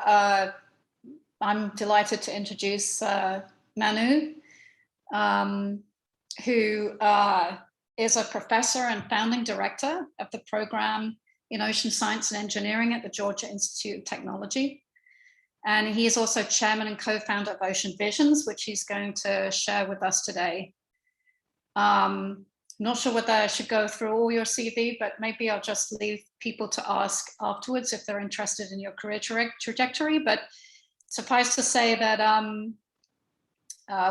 I'm delighted to introduce Manu, who is a professor and founding director of the program in Ocean Science and Engineering at the Georgia Institute of Technology. And he is also chairman and co-founder of Ocean Visions, which he's going to share with us today. Not sure whether I should go through all your CV, but maybe I'll just leave people to ask afterwards if they're interested in your career trajectory. But suffice to say that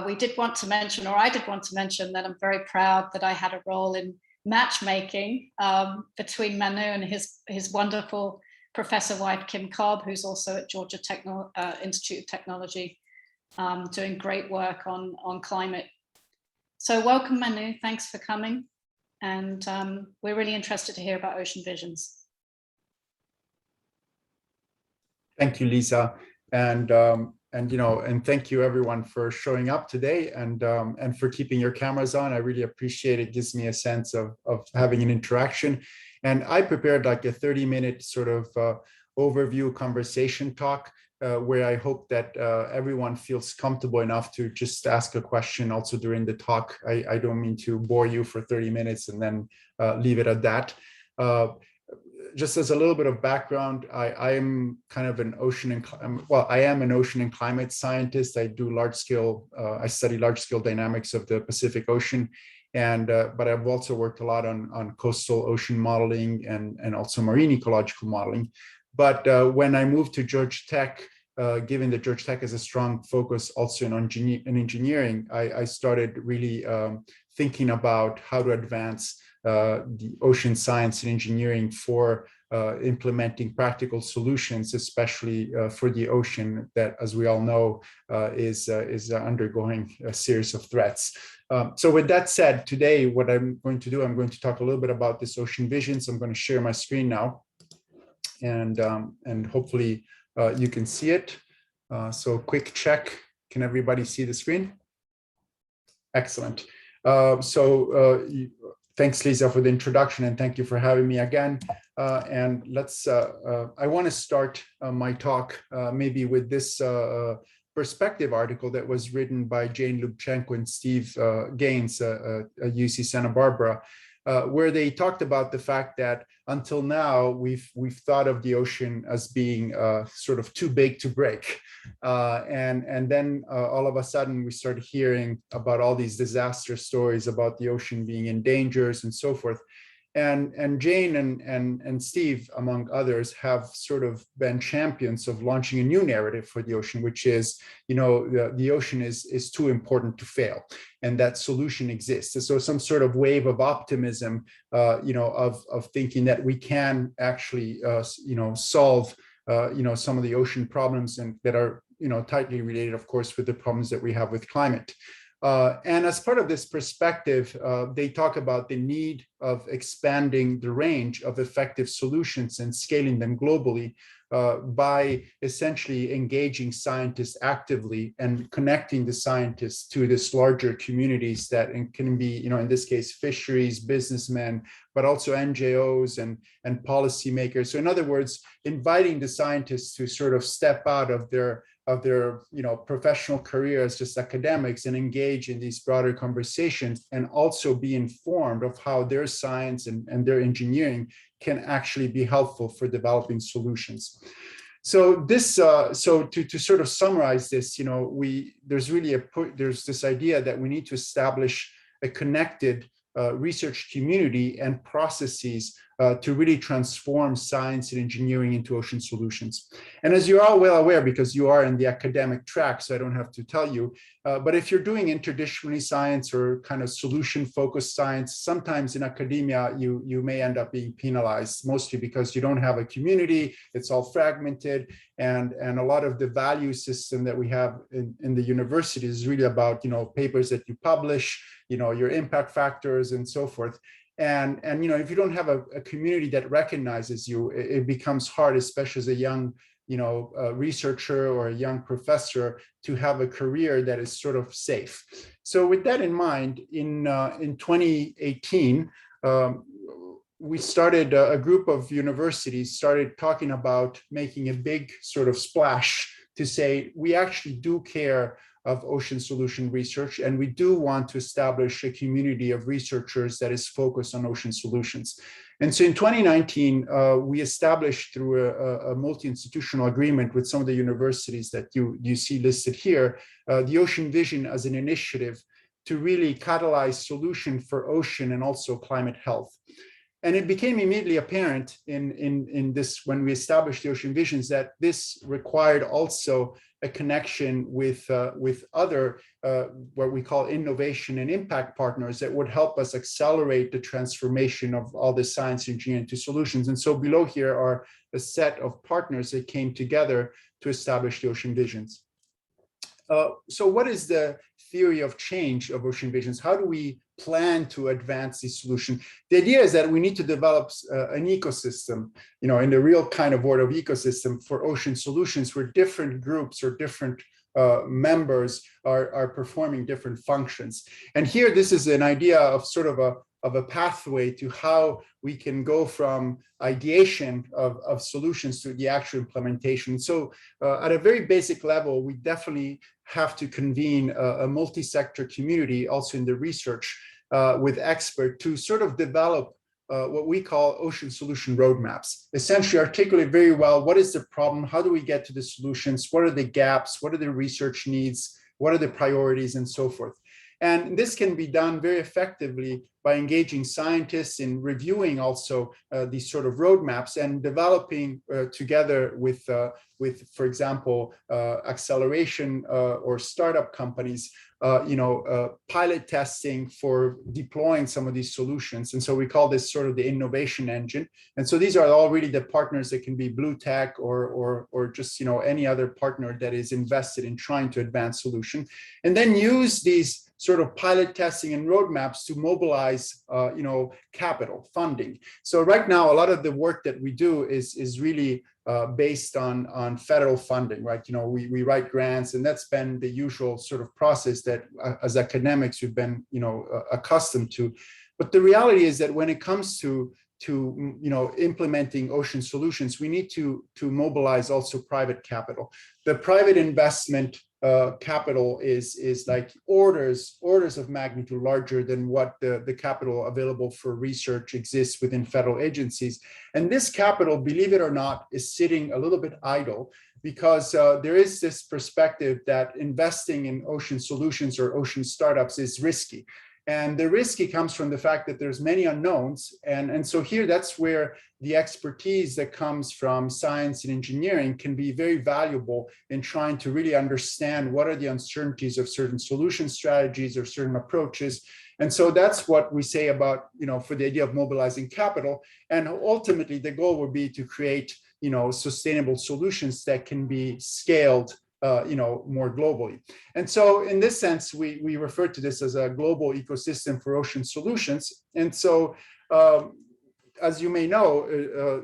we did want to mention, or I did want to mention, that I'm very proud that I had a role in matchmaking between Manu and his wonderful professor wife, Kim Cobb, who's also at Georgia Institute of Technology, doing great work on climate. So welcome, Manu, thanks for coming. And we're really interested to hear about Ocean Visions. Thank you, Lisa. And thank you everyone for showing up today and for keeping your cameras on. I really appreciate it. It gives me a sense of having an interaction. And I prepared like a 30-minute sort of overview conversation talk where I hope that everyone feels comfortable enough to just ask a question also during the talk. I don't mean to bore you for 30 minutes and then leave it at that. Just as a little bit of background, I am kind of an ocean and climate scientist. I do I study large-scale dynamics of the Pacific Ocean. But I've also worked a lot on coastal ocean modeling and also marine ecological modeling. But when I moved to Georgia Tech, given that Georgia Tech has a strong focus also in engineering, I started really thinking about how to advance the ocean science and engineering for implementing practical solutions, especially for the ocean that, as we all know, is undergoing a series of threats. So with that said, today, what I'm going to do, I'm going to talk a little bit about this Ocean Visions. I'm going to share my screen now, and hopefully you can see it. So quick check. Can everybody see the screen? Excellent. Thanks, Lisa, for the introduction, and thank you for having me again. And let's, I want to start my talk maybe with this perspective article that was written by Jane Lubchenco and Steve Gaines at UC Santa Barbara, where they talked about the fact that until now, we've thought of the ocean as being sort of too big to break. And then all of a sudden we started hearing about all these disaster stories about the ocean being in dangers and so forth. And Jane and Steve, among others, have sort of been champions of launching a new narrative for the ocean, which is, the ocean is too important to fail, and that solution exists. And so some sort of wave of optimism, of thinking that we can actually, solve, some of the ocean problems and that are, tightly related, of course, with the problems that we have with climate. And as part of this perspective, they talk about the need of expanding the range of effective solutions and scaling them globally by essentially engaging scientists actively and connecting the scientists to this larger communities that can be, in this case, fisheries, businessmen, but also NGOs and policymakers. So in other words, inviting the scientists to sort of step out of their professional career as just academics and engage in these broader conversations, and also be informed of how their science and their engineering can actually be helpful for developing solutions. So this, to sort of summarize this, there's this idea that we need to establish a connected research community and processes to really transform science and engineering into ocean solutions. And as you're all well aware, because you are in the academic track, so I don't have to tell you, but if you're doing interdisciplinary science or kind of solution-focused science, sometimes in academia, you may end up being penalized, mostly because you don't have a community, it's all fragmented, and a lot of the value system that we have in the university is really about, papers that you publish, your impact factors and so forth. And if you don't have a community that recognizes you, it becomes hard, especially as a young, researcher or a young professor, to have a career that is sort of safe. So with that in mind, in 2018, we started, a group of universities started talking about making a big sort of splash to say, we actually do care of ocean solution research, and we do want to establish a community of researchers that is focused on ocean solutions. And so in 2019, we established through a multi-institutional agreement with some of the universities that you see listed here, the Ocean Vision as an initiative to really catalyze solution for ocean and also climate health. And it became immediately apparent in this, when we established the Ocean Visions, that this required also a connection with other, what we call innovation and impact partners that would help us accelerate the transformation of all this science engineering into solutions. And so below here are a set of partners that came together to establish the Ocean Visions. So what is the theory of change of Ocean Visions? How do we plan to advance this solution? The idea is that we need to develop an ecosystem, you know, in the real kind of word of ecosystem for ocean solutions, where different groups or different members are performing different functions. And here, this is an idea of sort of a pathway to how we can go from ideation of solutions to the actual implementation. So at a very basic level, we definitely have to convene a multi-sector community also in the research with experts to sort of develop what we call ocean solution roadmaps. Essentially articulate very well, what is the problem? How do we get to the solutions? What are the gaps? What are the research needs? What are the priorities and so forth? And this can be done very effectively by engaging scientists in reviewing also these sort of roadmaps and developing together with, for example, acceleration or startup companies, pilot testing for deploying some of these solutions. And so we call this sort of the innovation engine. And so these are all really the partners that can be blue tech or just, any other partner that is invested in trying to advance solution. And then use these sort of pilot testing and roadmaps to mobilize, capital funding. So right now, a lot of the work that we do is really based on federal funding, right? We write grants, and that's been the usual sort of process that as academics we've been, accustomed to. But the reality is that when it comes to implementing ocean solutions, we need to mobilize also private capital. The private investment capital is like orders of magnitude larger than what the capital available for research exists within federal agencies. And this capital, believe it or not, is sitting a little bit idle because there is this perspective that investing in ocean solutions or ocean startups is risky. And the risky comes from the fact that there's many unknowns. And so here, that's where the expertise that comes from science and engineering can be very valuable in trying to really understand what are the uncertainties of certain solution strategies or certain approaches. And so that's what we say about, for the idea of mobilizing capital. And ultimately, the goal would be to create, sustainable solutions that can be scaled more globally. And so in this sense, we refer to this as a global ecosystem for ocean solutions. And so as you may know,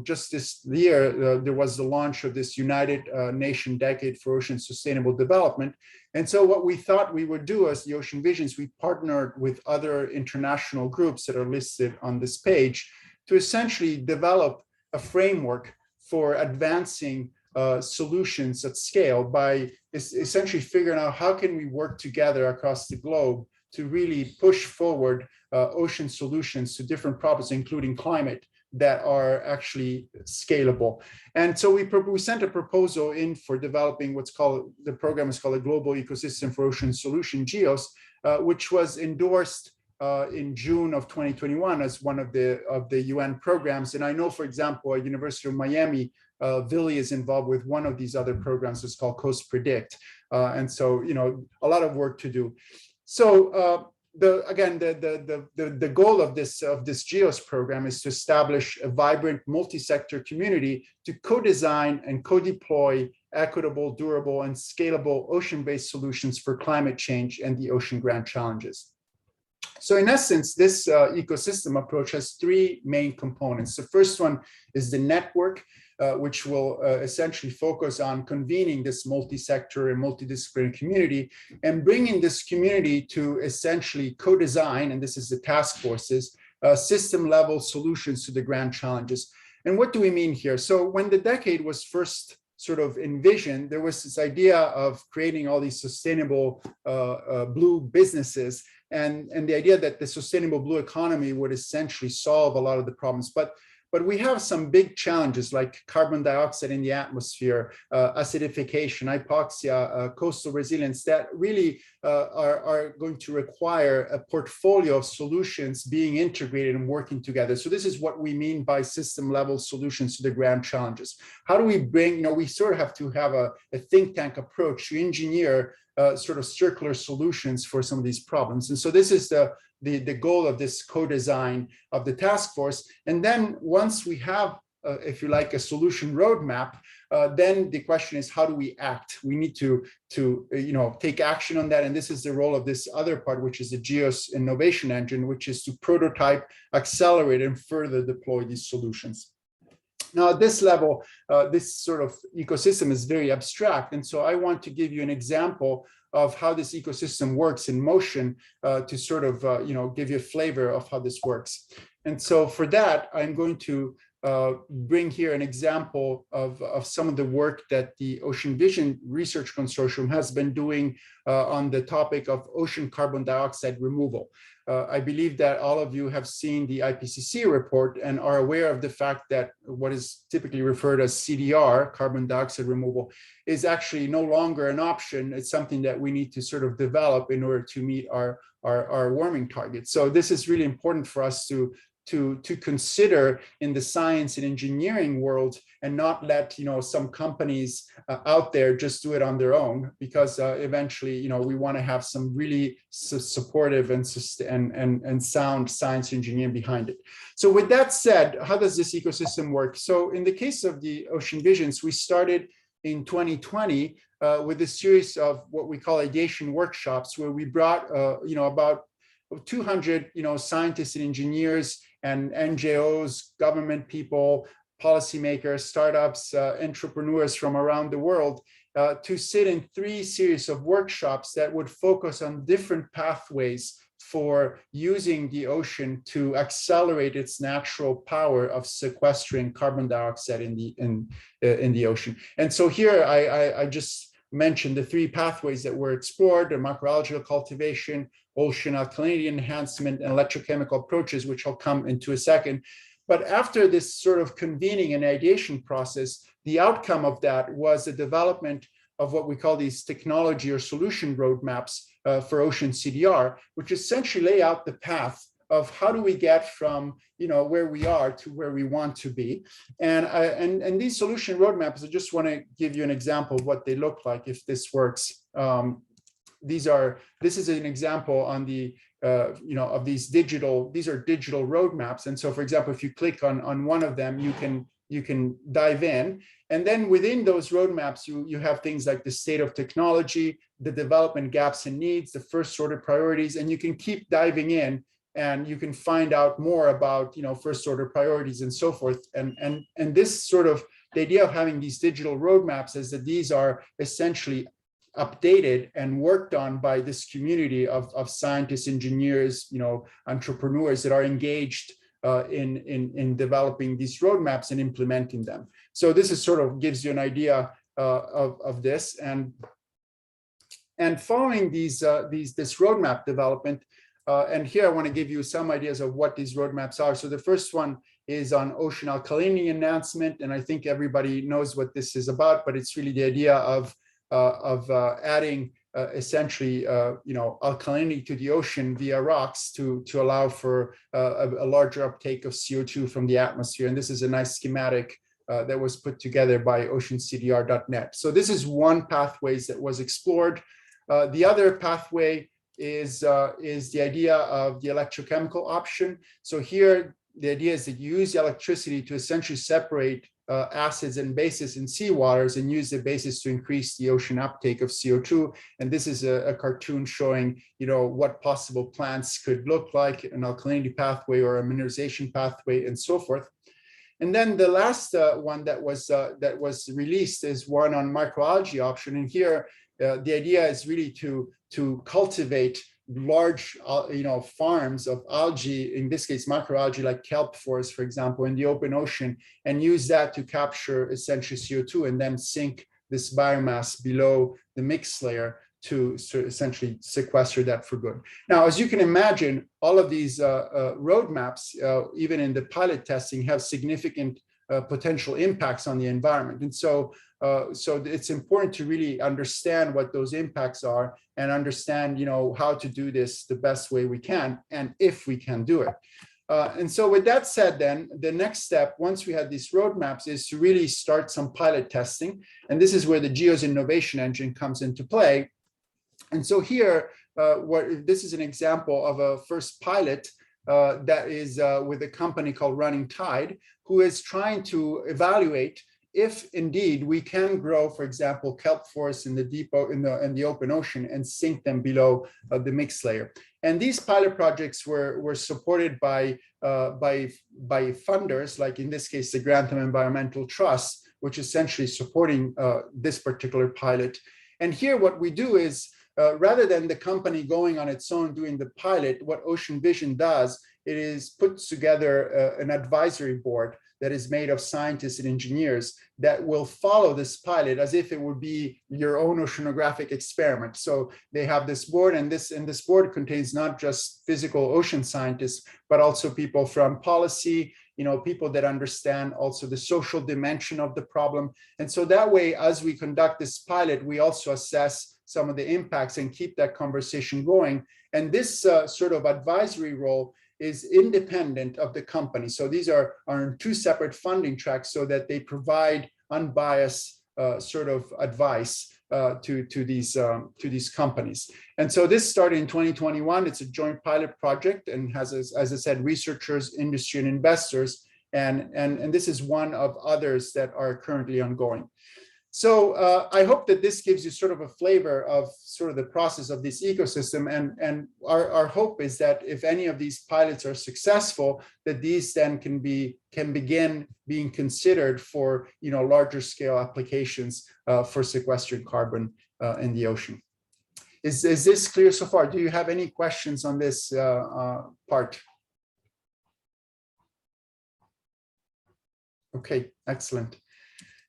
just this year, there was the launch of this United Nations Decade for Ocean Sustainable Development. And so what we thought we would do as the Ocean Visions, we partnered with other international groups that are listed on this page to essentially develop a framework for advancing solutions at scale by essentially figuring out how can we work together across the globe to really push forward ocean solutions to different problems, including climate, that are actually scalable. And so we sent a proposal in for developing what's called, the program is called a Global Ecosystem for Ocean Solution, GEOS, which was endorsed in June of 2021 as one of the UN programs. And I know, for example, at University of Miami, Vili is involved with one of these other programs. It's called Coast Predict. And so, a lot of work to do. So the goal of this GEOS program is to establish a vibrant multi-sector community to co-design and co-deploy equitable, durable, and scalable ocean-based solutions for climate change and the ocean grand challenges. So in essence, this ecosystem approach has three main components. The first one is the network, which will essentially focus on convening this multi-sector and multidisciplinary community and bringing this community to essentially co-design, and this is the task forces, system level solutions to the grand challenges. And what do we mean here? So when the decade was first sort of envisioned, there was this idea of creating all these sustainable blue businesses, and the idea that the sustainable blue economy would essentially solve a lot of the problems. But we have some big challenges like carbon dioxide in the atmosphere, acidification, hypoxia, coastal resilience that really are going to require a portfolio of solutions being integrated and working together. So this is what we mean by system level solutions to the grand challenges. How do we bring, we sort of have to have a think tank approach to engineer sort of circular solutions for some of these problems. And so this is the goal of this co-design of the task force. And then once we have, if you like, a solution roadmap, then the question is, how do we act? We need to take action on that. And this is the role of this other part, which is the GEOS innovation engine, which is to prototype, accelerate, and further deploy these solutions. Now, at this level, this sort of ecosystem is very abstract. And so I want to give you an example of how this ecosystem works in motion to sort of, give you a flavor of how this works. And so for that, I'm going to bring here an example of some of the work that the Ocean Vision Research Consortium has been doing on the topic of ocean carbon dioxide removal. I believe that all of you have seen the IPCC report and are aware of the fact that what is typically referred as CDR, carbon dioxide removal, is actually no longer an option. It's something that we need to sort of develop in order to meet our warming targets. So this is really important for us to consider in the science and engineering world, and not let some companies out there just do it on their own, because eventually we want to have some really supportive and sound science engineering behind it. So with that said, how does this ecosystem work? So in the case of the Ocean Visions, we started in 2020 with a series of what we call ideation workshops, where we brought about 200 scientists and engineers and NGOs, government people, policymakers, startups, entrepreneurs from around the world to sit in 3 series of workshops that would focus on different pathways for using the ocean to accelerate its natural power of sequestering carbon dioxide in the ocean. And so here I just mentioned the 3 pathways that were explored: the macroalgal cultivation, ocean alkalinity enhancement, and electrochemical approaches, which I'll come into a second. But after this sort of convening and ideation process, the outcome of that was the development of what we call these technology or solution roadmaps for ocean CDR, which essentially lay out the path of how do we get from where we are to where we want to be. And these solution roadmaps, I just want to give you an example of what they look like if this works. This is an example on the of these digital roadmaps. And so, for example, if you click on one of them, you can dive in. And then within those roadmaps, you have things like the state of technology, the development gaps and needs, the first order priorities, and you can keep diving in, and you can find out more about first order priorities and so forth. And this sort of, the idea of having these digital roadmaps is that these are essentially updated and worked on by this community of scientists, engineers, entrepreneurs that are engaged in developing these roadmaps and implementing them. So this is sort of gives you an idea of this, and following this roadmap development. And here I want to give you some ideas of what these roadmaps are. So the first one is on ocean alkalinity enhancement, and I think everybody knows what this is about, but it's really the idea of adding essentially alkalinity to the ocean via rocks to allow for a larger uptake of CO2 from the atmosphere. And this is a nice schematic that was put together by oceancdr.net. So this is one pathway that was explored. The other pathway is the idea of the electrochemical option. So here the idea is that you use electricity to essentially separate acids and bases in seawaters and use the bases to increase the ocean uptake of CO2. And this is a cartoon showing, what possible plants could look like, an alkalinity pathway or a mineralization pathway and so forth. And then the last one that was released is one on microalgae option. And here, the idea is really to cultivate large, farms of algae, in this case, macroalgae like kelp forests, for example, in the open ocean, and use that to capture essentially CO2 and then sink this biomass below the mix layer to essentially sequester that for good. Now, as you can imagine, all of these roadmaps, even in the pilot testing, have significant potential impacts on the environment. And so it's important to really understand what those impacts are and understand, how to do this the best way we can, and if we can do it. And so with that said, then the next step, once we have these roadmaps, is to really start some pilot testing. And this is where the GEOS innovation engine comes into play. And so here, this is an example of a first pilot that is with a company called Running Tide, who is trying to evaluate if indeed we can grow, for example, kelp forests in the open ocean and sink them below the mix layer. And these pilot projects were supported by funders, like in this case, the Grantham Environmental Trust, which is essentially supporting this particular pilot. And here what we do is, rather than the company going on its own doing the pilot, what Ocean Vision does, it is puts together an advisory board that is made of scientists and engineers that will follow this pilot as if it would be your own oceanographic experiment. So they have this board, and this board contains not just physical ocean scientists, but also people from policy, people that understand also the social dimension of the problem. And so that way, as we conduct this pilot, we also assess some of the impacts and keep that conversation going. And this sort of advisory role is independent of the company. So these are on two separate funding tracks so that they provide unbiased sort of advice to these companies. And so this started in 2021. It's a joint pilot project and has, as I said, researchers, industry, and investors. And this is one of others that are currently ongoing. So I hope that this gives you sort of a flavor of sort of the process of this ecosystem. And our hope is that if any of these pilots are successful, that these then can begin being considered for larger scale applications for sequestering carbon in the ocean. Is this clear so far? Do you have any questions on this part? Okay, excellent.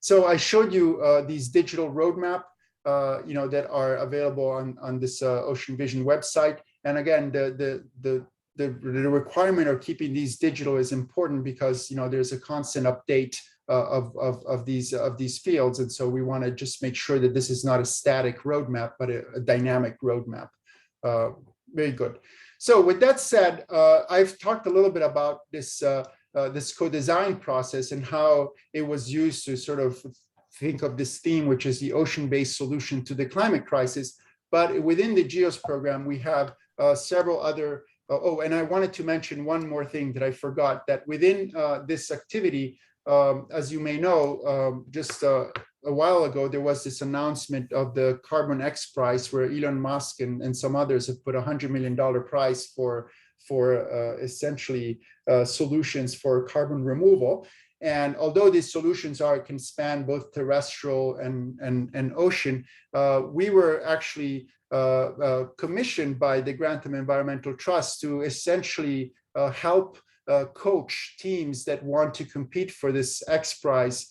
So I showed you these digital roadmap, that are available on this Ocean Vision website. And again, the requirement of keeping these digital is important because there's a constant update of these fields, and so we want to just make sure that this is not a static roadmap, but a dynamic roadmap. Very good. So with that said, I've talked a little bit about this. This co-design process and how it was used to sort of think of this theme, which is the ocean-based solution to the climate crisis. But within the GEOS program, we have several other, and I wanted to mention one more thing that I forgot, that within this activity, as you may know, just a while ago, there was this announcement of the Carbon X Prize, where Elon Musk and some others have put $100 million prize for essentially solutions for carbon removal. And although these solutions can span both terrestrial and ocean, we were actually commissioned by the Grantham Environmental Trust to essentially help coach teams that want to compete for this X Prize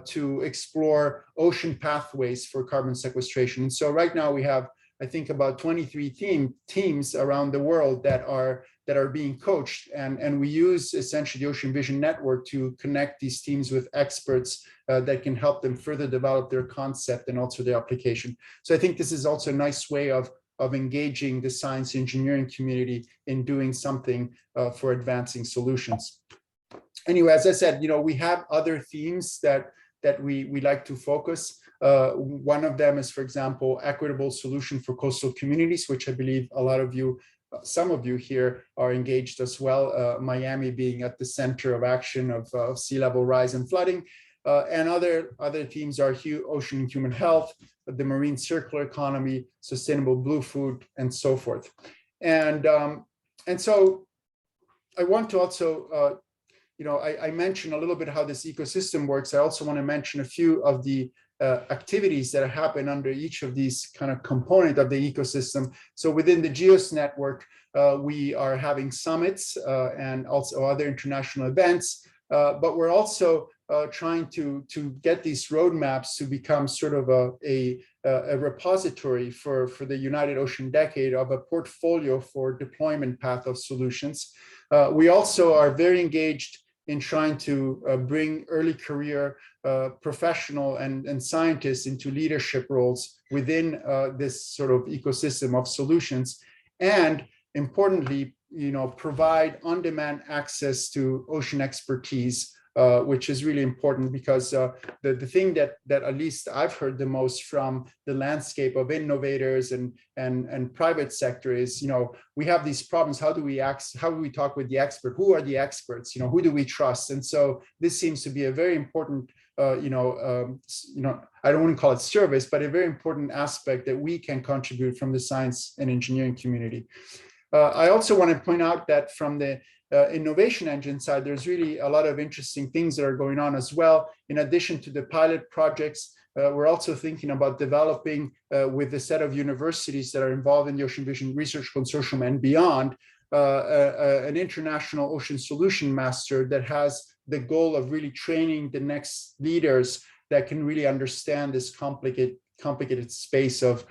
to explore ocean pathways for carbon sequestration. And so right now we have, I think, about 23 teams around the world that are being coached, and we use essentially the Ocean Vision network to connect these teams with experts that can help them further develop their concept and also their application. So I think this is also a nice way of engaging the science engineering community in doing something for advancing solutions. Anyway, as I said, we have other themes that we like to focus. One of them is, for example, equitable solution for coastal communities, which I believe a lot of you, some of you here are engaged as well. Miami being at the center of action of sea level rise and flooding. And other themes are ocean and human health, the marine circular economy, sustainable blue food, and so forth. And so I want to also, I mentioned a little bit how this ecosystem works. I also want to mention a few of the activities that happen under each of these kind of component of the ecosystem. So within the GEOS network, we are having summits and also other international events, but we're also trying to get these roadmaps to become sort of a repository for the United Ocean Decade of a portfolio for deployment path of solutions. We also are very engaged in trying to bring early career professional and scientists into leadership roles within this sort of ecosystem of solutions, and importantly, provide on-demand access to ocean expertise, which is really important because the thing that at least I've heard the most from the landscape of innovators and private sector is, we have these problems. How do we talk with the expert? Who are the experts? Who do we trust? And so this seems to be a very important, I don't want to call it service, but a very important aspect that we can contribute from the science and engineering community. I also want to point out that from the innovation engine side, there's really a lot of interesting things that are going on as well. In addition to the pilot projects, we're also thinking about developing with a set of universities that are involved in the Ocean Vision Research Consortium and beyond, an international ocean solution master that has the goal of really training the next leaders that can really understand this complicated space of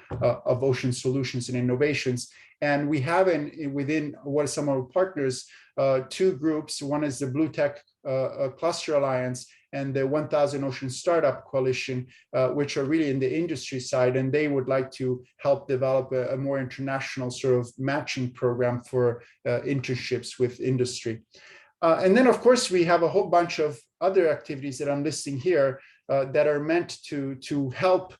ocean solutions and innovations. And we have within what are some of our partners, two groups. One is the Blue Tech Cluster Alliance and the 1000 Ocean Startup Coalition, which are really in the industry side, and they would like to help develop a more international sort of matching program for internships with industry. And then, of course, we have a whole bunch of other activities that I'm listing here that are meant to help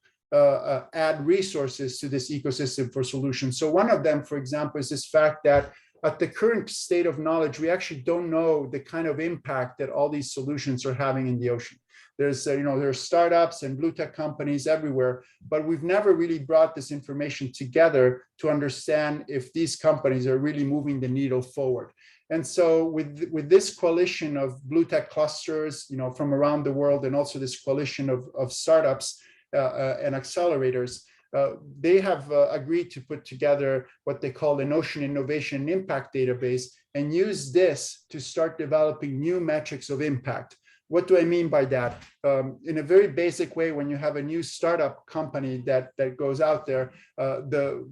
add resources to this ecosystem for solutions. So one of them, for example, is this fact that at the current state of knowledge, we actually don't know the kind of impact that all these solutions are having in the ocean. There's, there's startups and blue tech companies everywhere, but we've never really brought this information together to understand if these companies are really moving the needle forward. And so with this coalition of blue tech clusters, from around the world, and also this coalition of startups and accelerators, they have agreed to put together what they call an Ocean Innovation and Impact Database and use this to start developing new metrics of impact. What do I mean by that? In a very basic way, when you have a new startup company that goes out there,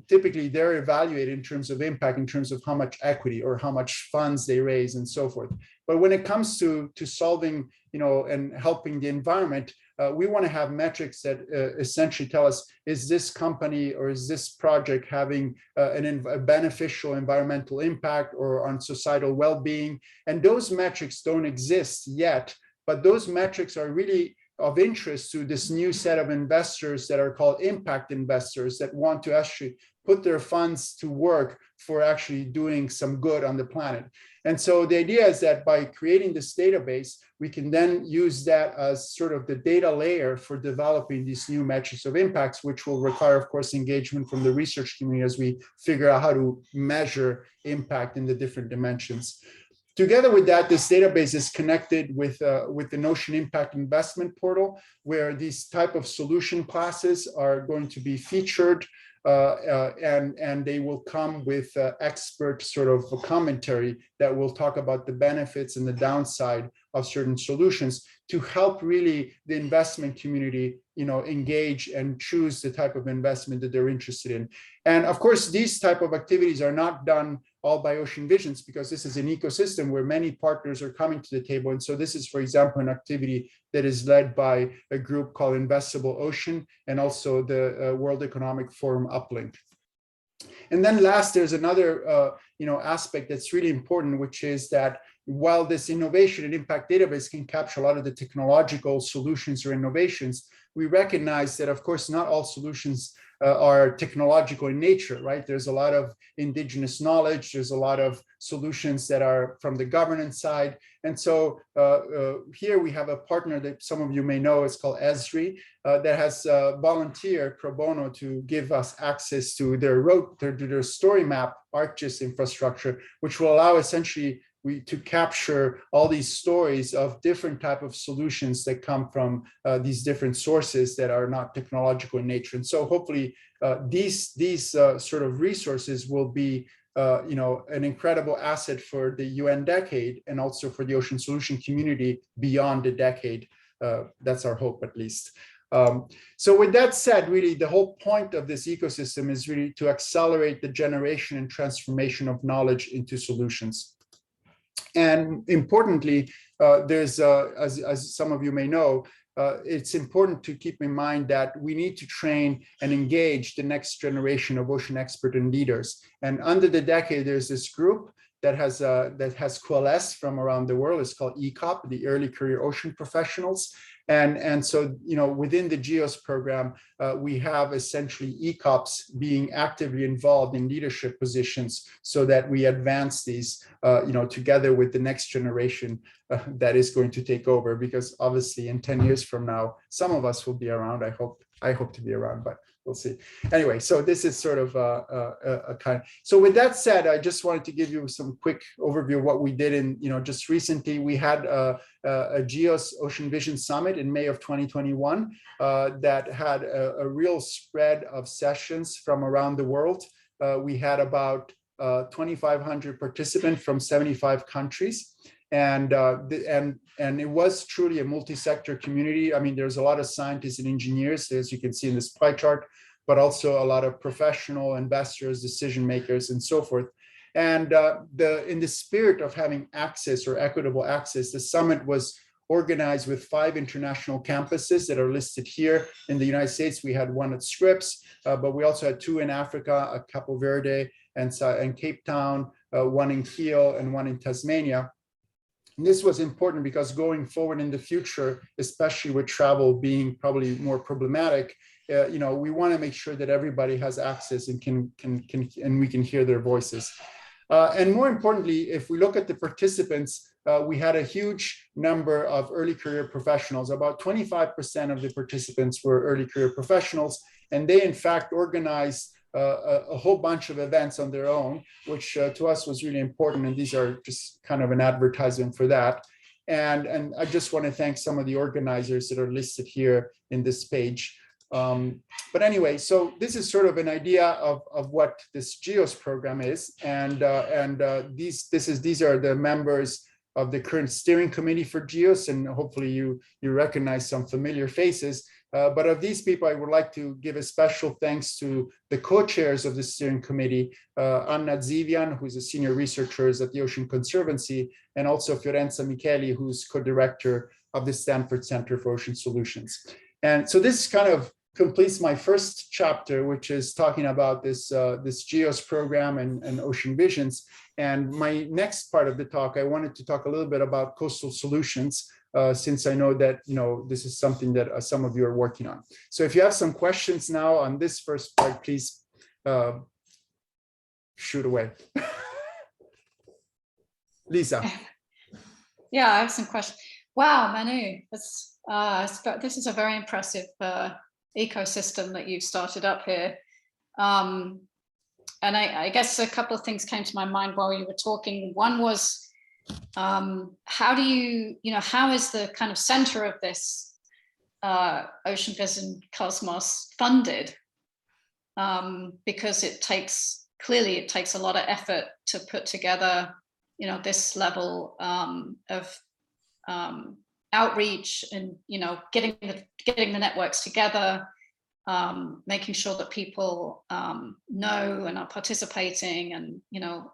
typically they're evaluated in terms of impact, in terms of how much equity or how much funds they raise and so forth. But when it comes to solving, and helping the environment, we want to have metrics that essentially tell us, is this company or is this project having a beneficial environmental impact or on societal well-being? And those metrics don't exist yet, but those metrics are really of interest to this new set of investors that are called impact investors that want to actually put their funds to work for actually doing some good on the planet. And so the idea is that by creating this database, we can then use that as sort of the data layer for developing these new metrics of impacts, which will require, of course, engagement from the research community as we figure out how to measure impact in the different dimensions. Together with that, this database is connected with the Ocean Impact Investment Portal, where these type of solution classes are going to be featured, and they will come with expert sort of commentary that will talk about the benefits and the downside of certain solutions to help really the investment community, engage and choose the type of investment that they're interested in. And of course, these type of activities are not done all by Ocean Visions, because this is an ecosystem where many partners are coming to the table. And so this is, for example, an activity that is led by a group called Investable Ocean and also the World Economic Forum Uplink. And then last, there's another aspect that's really important, which is that while this innovation and impact database can capture a lot of the technological solutions or innovations, we recognize that, of course, not all solutions are technological in nature, right? There's a lot of indigenous knowledge. There's a lot of solutions that are from the governance side. And so here we have a partner that some of you may know. It's called Esri, that has volunteered pro bono to give us access to their story map ArcGIS infrastructure, which will allow essentially to capture all these stories of different type of solutions that come from these different sources that are not technological in nature. And so hopefully these sort of resources will be an incredible asset for the UN decade and also for the ocean solution community beyond the decade. That's our hope, at least. So with that said, really the whole point of this ecosystem is really to accelerate the generation and transformation of knowledge into solutions. And importantly, there's, as some of you may know, it's important to keep in mind that we need to train and engage the next generation of ocean experts and leaders. And under the decade, there's this group that has coalesced from around the world. It's called ECOP, the Early Career Ocean Professionals. And so, within the GEOS program, we have essentially ECOPs being actively involved in leadership positions so that we advance these, together with the next generation that is going to take over, because obviously in 10 years from now, some of us will be around. I hope to be around, but we'll see. Anyway, so this is sort of a kind. So with that said, I just wanted to give you some quick overview of what we did in, just recently. We had a GEOS Ocean Vision Summit in May of 2021 that had a real spread of sessions from around the world. We had about 2,500 participants from 75 countries. And it was truly a multi-sector community. I mean, there's a lot of scientists and engineers, as you can see in this pie chart, but also a lot of professional investors, decision makers, and so forth. And in the spirit of having access or equitable access, the summit was organized with 5 international campuses that are listed here. In the United States, we had one at Scripps, but we also had 2 in Africa, at Capo Verde and Cape Town, one in Kiel and one in Tasmania. And this was important because going forward in the future, especially with travel being probably more problematic, we want to make sure that everybody has access and and we can hear their voices. And more importantly, if we look at the participants, we had a huge number of early career professionals. About 25% of the participants were early career professionals, and they in fact organized a whole bunch of events on their own, which to us was really important. And these are just kind of an advertisement for that. And I just want to thank some of the organizers that are listed here in this page. But anyway, so this is sort of an idea of what this GEOS program is. And these are the members of the current steering committee for GEOS, and hopefully you recognize some familiar faces. But of these people, I would like to give a special thanks to the co-chairs of the steering committee, Anna Zivian, who's a senior researcher at the Ocean Conservancy, and also Fiorenza Micheli, who's co-director of the Stanford Center for Ocean Solutions. And so this kind of completes my first chapter, which is talking about this GEOS program and ocean visions. And my next part of the talk, I wanted to talk a little bit about coastal solutions, since I know that this is something that some of you are working on. So if you have some questions now on this first part, please shoot away. Lisa. Yeah, I have some questions. Wow, Manu, this is a very impressive ecosystem that you've started up here. And I guess a couple of things came to my mind while you were talking. One was, how do how is the kind of center of this Ocean Vision Cosmos funded? Because it takes a lot of effort to put together, this level of outreach and, getting the networks together, making sure that people know and are participating, and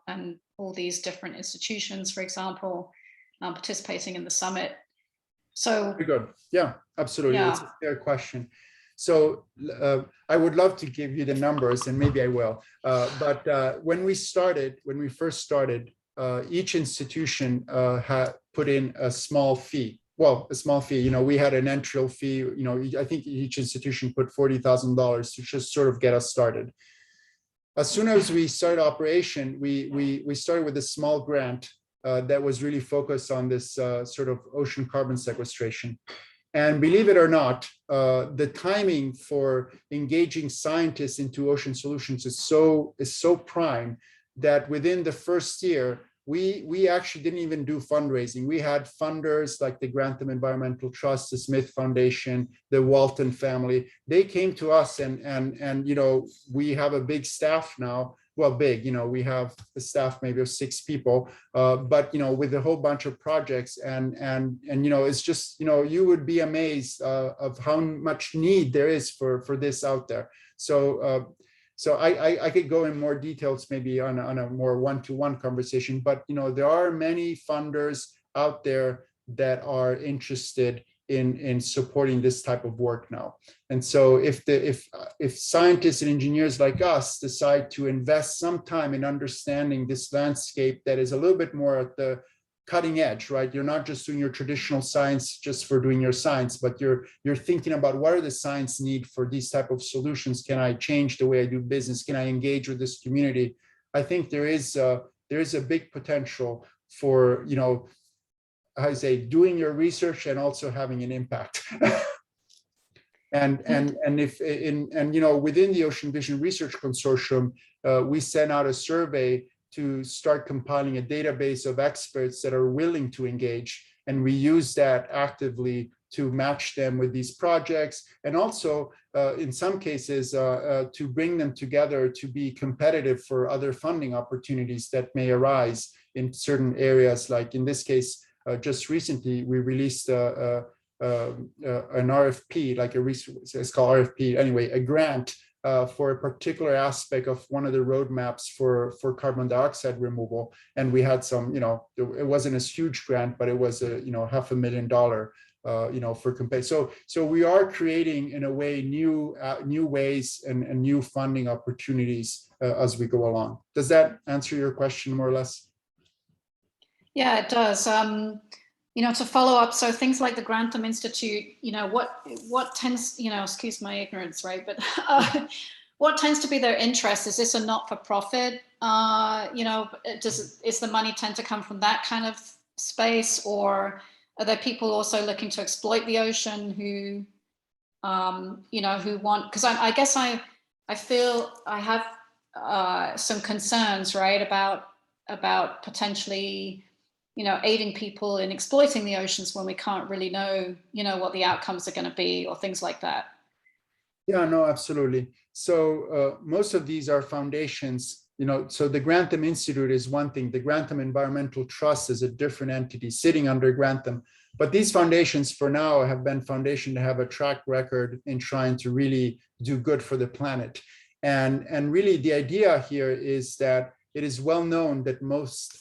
and all these different institutions, for example, participating in the summit. So very good. Yeah, absolutely. Yeah. It's a fair question. So I would love to give you the numbers, and maybe I will. But when we first started, each institution had put in a small fee. Well, a small fee. We had an entry fee. I think each institution put $40,000 to just sort of get us started. As soon as we started operation, we started with a small grant that was really focused on this sort of ocean carbon sequestration. And believe it or not, the timing for engaging scientists into ocean solutions is so prime that within the first year, we actually didn't even do fundraising. We had funders like the Grantham Environmental Trust, the Smith Foundation, the Walton family. They came to us, and you know, we have a big staff now. Well, big, you know, we have a staff maybe of 6 people, but you know, with a whole bunch of projects, and you know, it's just, you know, you would be amazed of how much need there is for this out there. So so I could go in more details maybe on a more one-to-one conversation, but you know, there are many funders out there that are interested in supporting this type of work now. And so if scientists and engineers like us decide to invest some time in understanding this landscape that is a little bit more at the cutting edge, right? You're not just doing your traditional science just for doing your science, but you're thinking about what are the science need for these type of solutions? Can I change the way I do business? Can I engage with this community? I think there is a big potential for, you know, I say, doing your research and also having an impact. and you know, within the Ocean Vision Research Consortium, we sent out a survey to start compiling a database of experts that are willing to engage, and we use that actively to match them with these projects, and also in some cases to bring them together to be competitive for other funding opportunities that may arise in certain areas. Like in this case, just recently, we released an RFP, like it's called RFP anyway, a grant for a particular aspect of one of the roadmaps for carbon dioxide removal. And we had some, you know, it wasn't a huge grant, but it was a, you know, $500,000, you know, for compare. So we are creating, in a way, new ways and new funding opportunities as we go along. Does that answer your question more or less? Yeah, it does. You know, to follow up, so things like the Grantham Institute, you know, what tends, you know, excuse my ignorance, right? But what tends to be their interest? Is this a not-for-profit? You know, is the money tend to come from that kind of space, or are there people also looking to exploit the ocean who, you know, who want? Because I guess I feel I have some concerns, right, about potentially, you know, aiding people in exploiting the oceans when we can't really know, you know, what the outcomes are going to be, or things like that. Yeah, no, absolutely. So most of these are foundations, you know, so the Grantham Institute is one thing. The Grantham Environmental Trust is a different entity sitting under Grantham. But these foundations for now have been foundation to have a track record in trying to really do good for the planet. And really the idea here is that it is well known that most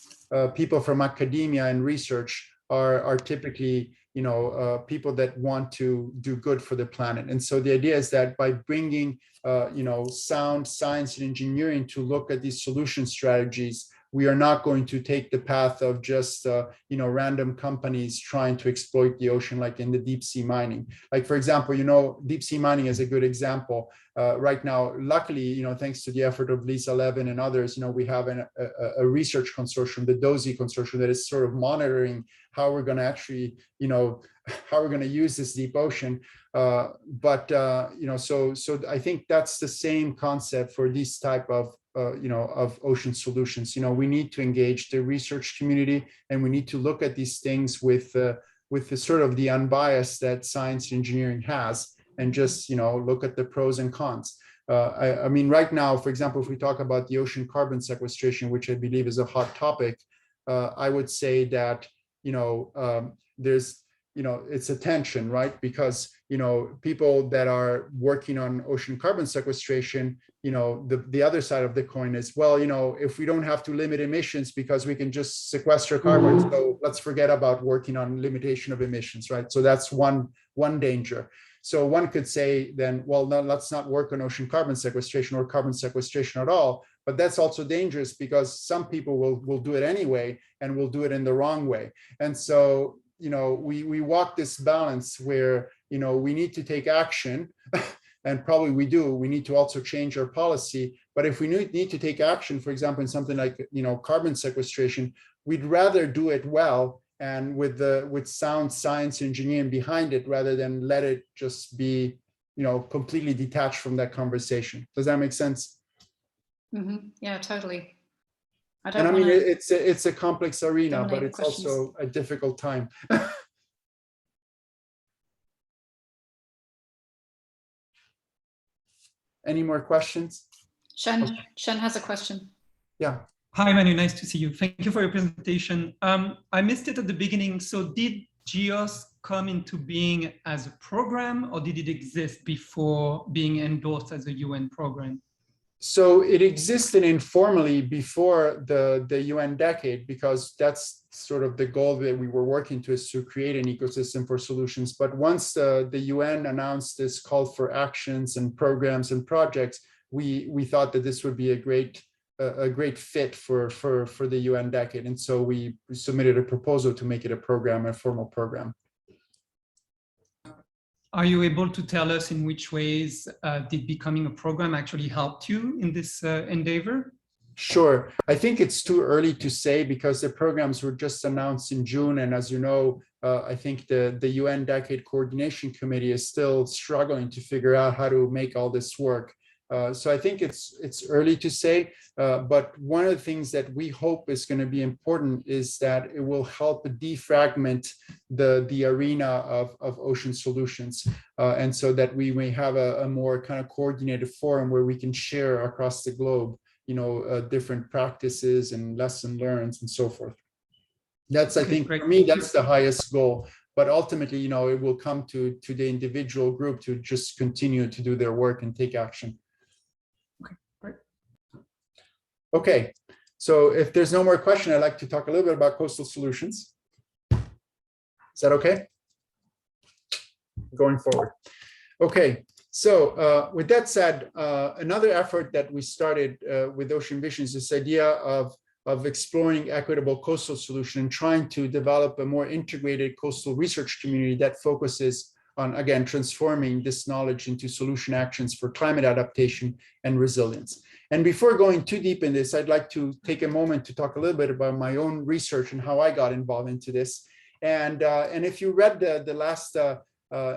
people from academia and research are typically, you know, people that want to do good for the planet. And so the idea is that by bringing, you know, sound science and engineering to look at these solution strategies, we are not going to take the path of just, you know, random companies trying to exploit the ocean, like in the deep sea mining. Like, for example, you know, deep sea mining is a good example. Right now, luckily, you know, thanks to the effort of Lisa Levin and others, you know, we have a research consortium, the DOSI consortium, that is sort of monitoring how we're going to actually, you know, how we're going to use this deep ocean. But you know, so I think that's the same concept for these type of, you know, of ocean solutions. You know, we need to engage the research community, and we need to look at these things with the sort of the unbiased that science and engineering has, and just, you know, look at the pros and cons. I mean, right now, for example, if we talk about the ocean carbon sequestration, which I believe is a hot topic, I would say that, you know, there's, you know, it's a tension, right? Because, you know, people that are working on ocean carbon sequestration, you know, the other side of the coin is, well, you know, if we don't have to limit emissions because we can just sequester carbon, so let's forget about working on limitation of emissions, right? So that's one danger. So one could say then, well, no, let's not work on ocean carbon sequestration or carbon sequestration at all. But that's also dangerous, because some people will do it anyway, and will do it in the wrong way. And so, you know, we walk this balance where, you know, we need to take action, and probably we do. We need to also change our policy. But if we need to take action, for example, in something like, you know, carbon sequestration, we'd rather do it well and with sound science engineering behind it, rather than let it just be, you know, completely detached from that conversation. Does that make sense? Mm-hmm. Yeah, totally. I And don't I mean, want to it's a complex arena, but it's questions. also a difficult time. Any more questions? Shen has a question. Yeah. Hi, Manu, nice to see you. Thank you for your presentation. I missed it at the beginning. So did GEOS come into being as a program, or did it exist before being endorsed as a UN program? So it existed informally before the UN decade, because that's sort of the goal that we were working to, is to create an ecosystem for solutions. But once the UN announced this call for actions and programs and projects, we thought that this would be a great fit for the UN decade. And so we submitted a proposal to make it a program, a formal program. Are you able to tell us in which ways did becoming a program actually helped you in this endeavor? Sure. I think it's too early to say, because the programs were just announced in June. And as you know, I think the UN Decade Coordination Committee is still struggling to figure out how to make all this work. So I think it's early to say, but one of the things that we hope is going to be important is that it will help defragment the arena of ocean solutions, and so that we may have a more kind of coordinated forum where we can share across the globe, different practices and lesson learned and so forth. That's, I think, for me, that's the highest goal. But ultimately, it will come to the individual group to just continue to do their work and take action. Okay, so if there's no more question, I'd like to talk a little bit about coastal solutions. Is that okay? Going forward. Okay, so with that said, another effort that we started with Ocean Visions is this idea of exploring equitable coastal solution and trying to develop a more integrated coastal research community that focuses on, again, transforming this knowledge into solution actions for climate adaptation and resilience. And before going too deep in this, I'd like to take a moment to talk a little bit about my own research and how I got involved into this. And if you read the last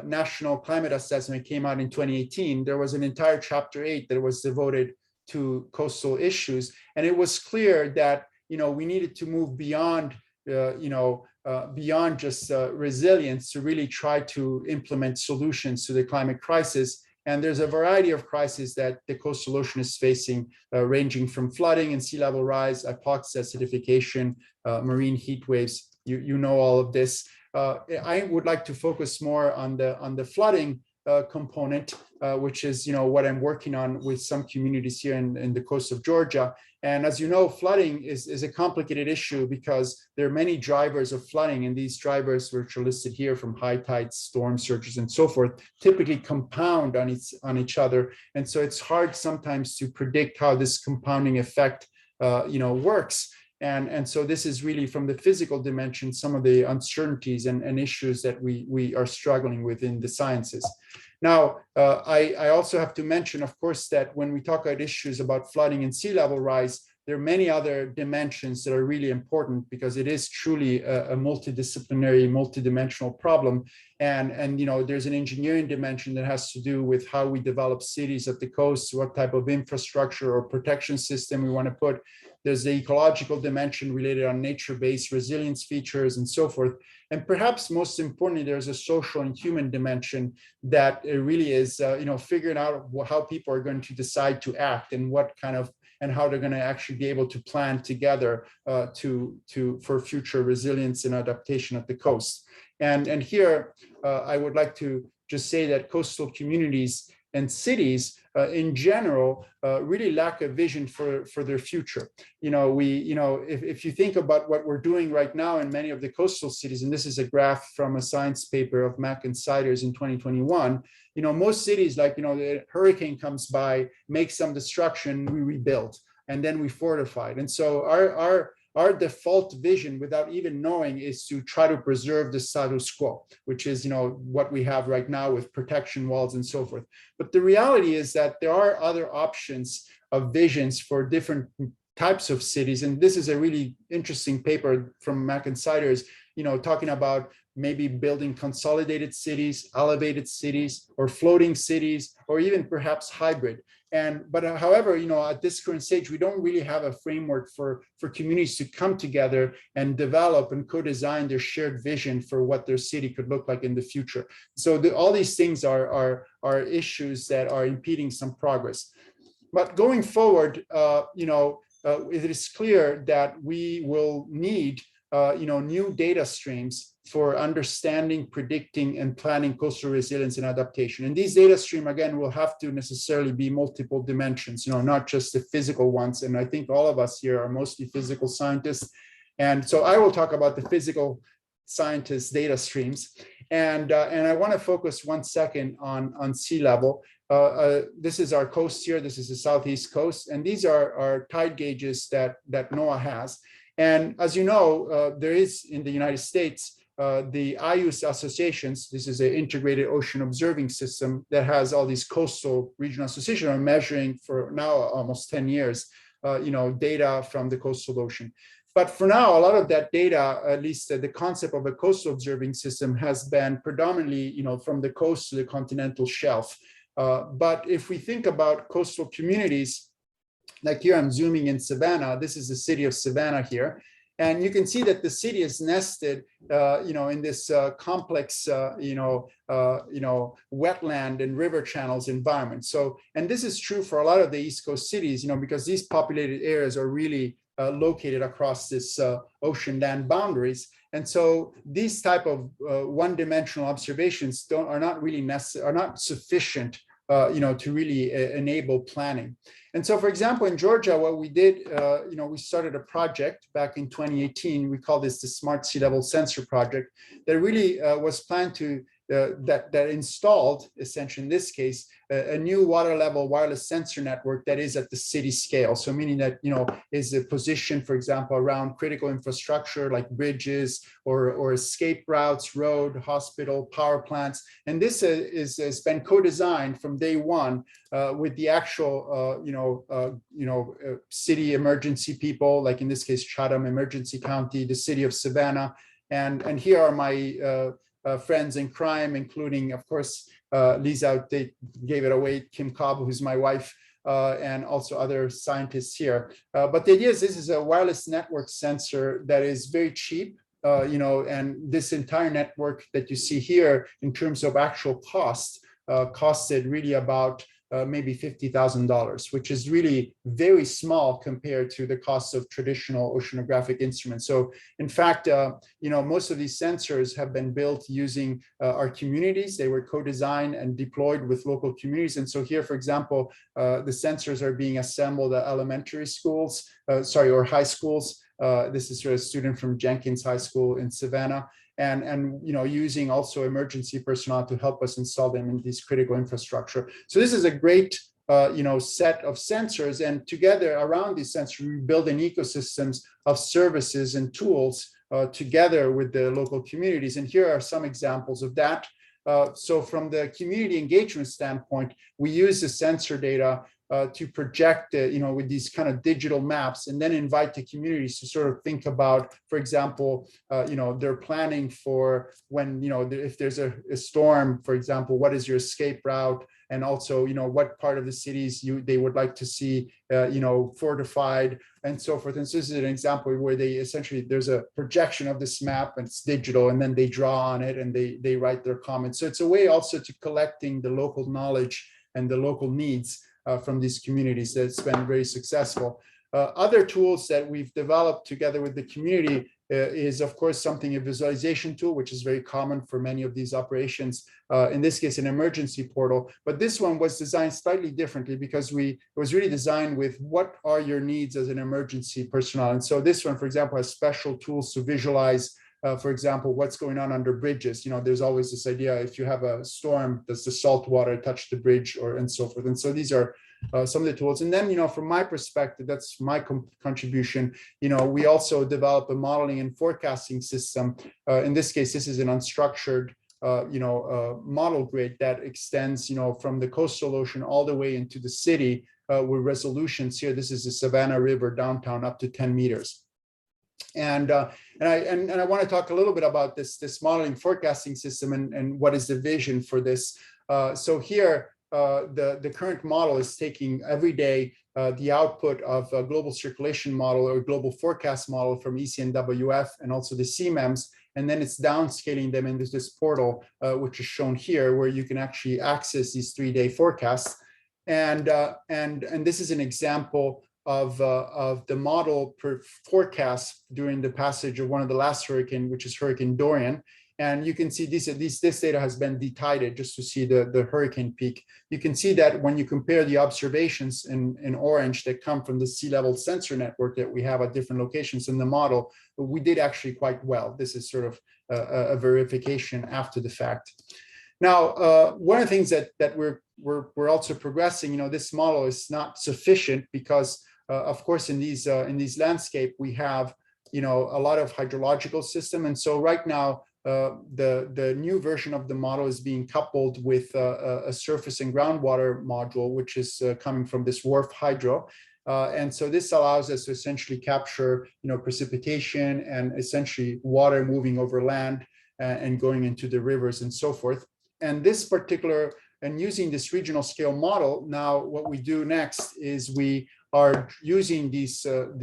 National Climate Assessment came out in 2018, there was an entire chapter 8 that was devoted to coastal issues. And it was clear that, we needed to move beyond, beyond just resilience to really try to implement solutions to the climate crisis. And there's a variety of crises that the coastal ocean is facing, ranging from flooding and sea level rise, hypoxia, acidification, marine heat waves. You know all of this. I would like to focus more on the flooding component, which is what I'm working on with some communities here in the coast of Georgia. And as you know, flooding is a complicated issue because there are many drivers of flooding, and these drivers, which are listed here, from high tides, storm surges, and so forth, typically compound on each other. And so it's hard sometimes to predict how this compounding effect works. And so this is really, from the physical dimension, some of the uncertainties and issues that we are struggling with in the sciences. Now, I also have to mention, of course, that when we talk about issues about flooding and sea level rise, there are many other dimensions that are really important, because it is truly a multidisciplinary, multidimensional problem. And there's an engineering dimension that has to do with how we develop cities at the coast, what type of infrastructure or protection system we want to put. There's the ecological dimension related on nature-based resilience features and so forth. And perhaps most importantly, there's a social and human dimension that really is, figuring out how people are going to decide to act and how they're going to actually be able to plan together for future resilience and adaptation at the coast. And here, I would like to just say that coastal communities and cities in general really lack a vision for their future. If you think about what we're doing right now in many of the coastal cities, and this is a graph from a science paper of Mack and Siders in 2021, most cities, like, the hurricane comes by, makes some destruction, we rebuild, and then we fortified. And so our default vision, without even knowing, is to try to preserve the status quo, which is, what we have right now with protection walls and so forth. But the reality is that there are other options of visions for different types of cities. And this is a really interesting paper from Mack and Siders, talking about maybe building consolidated cities, elevated cities, or floating cities, or even perhaps hybrid. But however, at this current stage, we don't really have a framework for communities to come together and develop and co-design their shared vision for what their city could look like in the future. So all these things are issues that are impeding some progress. But going forward, it is clear that we will need new data streams for understanding, predicting, and planning coastal resilience and adaptation. And these data stream, again, will have to necessarily be multiple dimensions, not just the physical ones. And I think all of us here are mostly physical scientists. And so I will talk about the physical scientists' data streams. And I want to focus 1 second on sea level. This is our coast here. This is the southeast coast. And these are tide gauges that NOAA has. And as you know, there is in the United States, the IUS associations. This is an integrated ocean observing system that has all these coastal regional associations are measuring for now almost 10 years, data from the coastal ocean. But for now, a lot of that data, at least the concept of a coastal observing system, has been predominantly, from the coast to the continental shelf. But if we think about coastal communities, like here I'm zooming in Savannah. This is the city of Savannah here. And you can see that the city is nested, in this complex, wetland and river channels environment. So, and this is true for a lot of the East Coast cities, because these populated areas are really located across this ocean land boundaries. And so these type of one-dimensional observations are not sufficient to really enable planning. And so, for example, in Georgia, what we did, we started a project back in 2018. We call this the Smart Sea Level Sensor Project that really was planned to, that installed, essentially in this case, a new water level wireless sensor network that is at the city scale. So meaning that, is a position, for example, around critical infrastructure like bridges or escape routes, road, hospital, power plants. And this has been co-designed from day one with the actual, city emergency people, like in this case, Chatham Emergency County, the city of Savannah. And here are my friends in crime, including, of course, Lisa, they gave it away, Kim Cobb, who's my wife, and also other scientists here. But the idea is this is a wireless network sensor that is very cheap, and this entire network that you see here in terms of actual cost, costed really about maybe $50,000, which is really very small compared to the cost of traditional oceanographic instruments. So in fact, most of these sensors have been built using our communities. They were co-designed and deployed with local communities. And so here, for example, the sensors are being assembled at elementary schools, or high schools. This is a student from Jenkins High School in Savannah. And using also emergency personnel to help us install them in this critical infrastructure. So this is a great set of sensors, and together around these sensors, we build an ecosystems of services and tools together with the local communities. And here are some examples of that. So from the community engagement standpoint, we use the sensor data to project, with these kind of digital maps, and then invite the communities to sort of think about, for example, they're planning for when, if there's a storm, for example, what is your escape route? And also, what part of the cities they would like to see, fortified and so forth. And so this is an example where there's a projection of this map and it's digital, and then they draw on it and they write their comments. So it's a way also to collecting the local knowledge and the local needs from these communities that's been very successful. Other tools that we've developed together with the community is, of course, a visualization tool, which is very common for many of these operations. In this case, an emergency portal. But this one was designed slightly differently because it was really designed with what are your needs as an emergency personnel. And so this one, for example, has special tools to visualize, for example, what's going on under bridges. There's always this idea, if you have a storm, does the salt water touch the bridge and so forth. And so these are some of the tools. And then, from my perspective, that's my contribution. We also develop a modeling and forecasting system. In this case, this is an unstructured, model grid that extends, from the coastal ocean all the way into the city with resolutions here. This is the Savannah River downtown up to 10 meters. I want to talk a little bit about this modeling forecasting system and what is the vision for this. So here, the current model is taking every day the output of a global circulation model or global forecast model from ECNWF and also the CMEMS, and then it's downscaling them into this portal, which is shown here, where you can actually access these 3-day forecasts. And this is an example of the model per forecast during the passage of one of the last hurricane, which is Hurricane Dorian. And you can see this data has been detided just to see the hurricane peak. You can see that when you compare the observations in orange that come from the sea level sensor network that we have at different locations in the model, we did actually quite well. This is sort of a verification after the fact. Now, one of the things that we're also progressing, this model is not sufficient because, of course, in these landscape, we have, a lot of hydrological system. And so right now, the new version of the model is being coupled with a surface and groundwater module, which is coming from this WRF Hydro. And so this allows us to essentially capture, precipitation and essentially water moving over land and going into the rivers and so forth. And this particular, and using this regional scale model, now what we do next is we are using these sort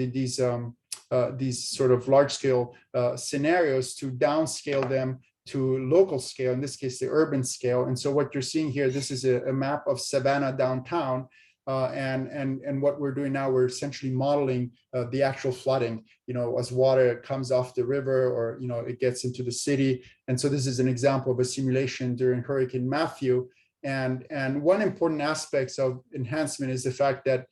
of large scale scenarios to downscale them to local scale, in this case, the urban scale. And so what you're seeing here, this is a map of Savannah downtown. And what we're doing now, we're essentially modeling the actual flooding, as water comes off the river or, it gets into the city. And so this is an example of a simulation during Hurricane Matthew. And one important aspect of enhancement is the fact that,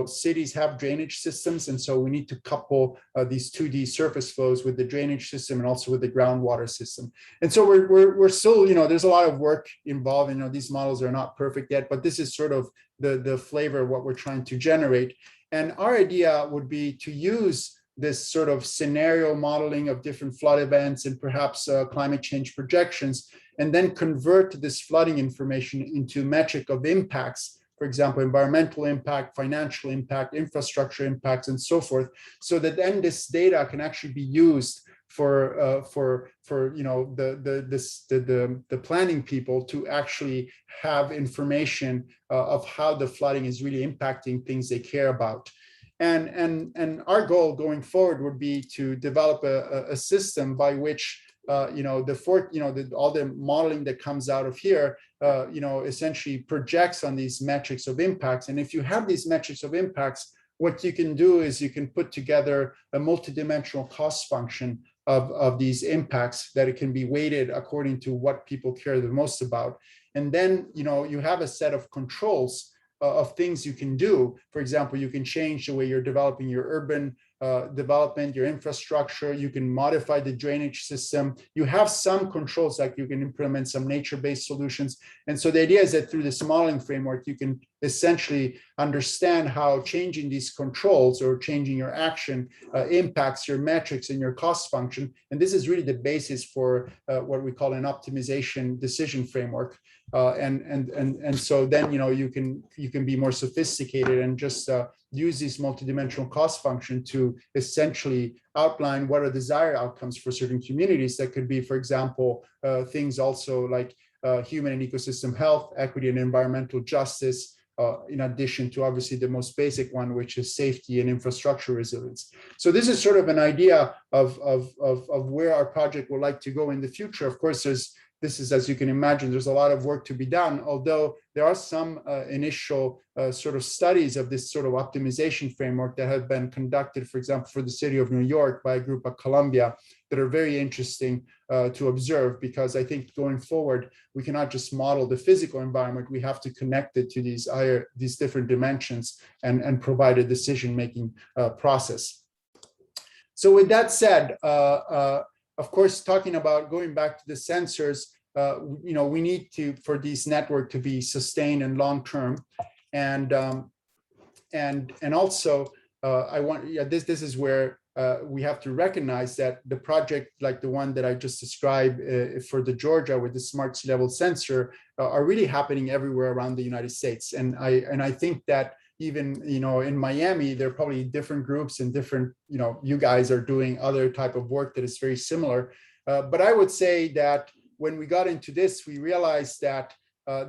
cities have drainage systems. And so we need to couple these 2D surface flows with the drainage system and also with the groundwater system. And so we're still, there's a lot of work involved. These models are not perfect yet, but this is sort of the flavor of what we're trying to generate. And our idea would be to use this sort of scenario modeling of different flood events and perhaps climate change projections, and then convert this flooding information into metric of impacts, for example, environmental impact, financial impact, infrastructure impacts, and so forth, so that then this data can actually be used for the planning people to actually have information of how the flooding is really impacting things they care about. And our goal going forward would be to develop a system by which all the modeling that comes out of here, essentially projects on these metrics of impacts. And if you have these metrics of impacts, what you can do is you can put together a multidimensional cost function of these impacts that it can be weighted according to what people care the most about. And then, you have a set of controls of things you can do. For example, you can change the way you're developing your urban development, your infrastructure. You can modify the drainage system. You have some controls, like you can implement some nature-based solutions. And so the idea is that through this modeling framework, you can essentially understand how changing these controls or changing your action impacts your metrics and your cost function. And this is really the basis for what we call an optimization decision framework. And so then you can be more sophisticated and just use this multidimensional cost function to essentially outline what are desired outcomes for certain communities. That could be, for example, things also like human and ecosystem health, equity and environmental justice, in addition to obviously the most basic one, which is safety and infrastructure resilience. So this is sort of an idea of where our project would like to go in the future. Of course, this is, as you can imagine, there's a lot of work to be done, although there are some initial sort of studies of this sort of optimization framework that have been conducted, for example, for the city of New York by a group at Columbia, that are very interesting to observe, because I think going forward, we cannot just model the physical environment, we have to connect it to these different dimensions and provide a decision-making process. So with that said, of course, talking about going back to the sensors, we need for these network to be sustained and long-term, and also this is where we have to recognize that the project like the one that I just described for the Georgia with the smart sea level sensor are really happening everywhere around the United States, and I think that even, in Miami, there are probably different groups and different, you guys are doing other type of work that is very similar. But I would say that when we got into this, we realized that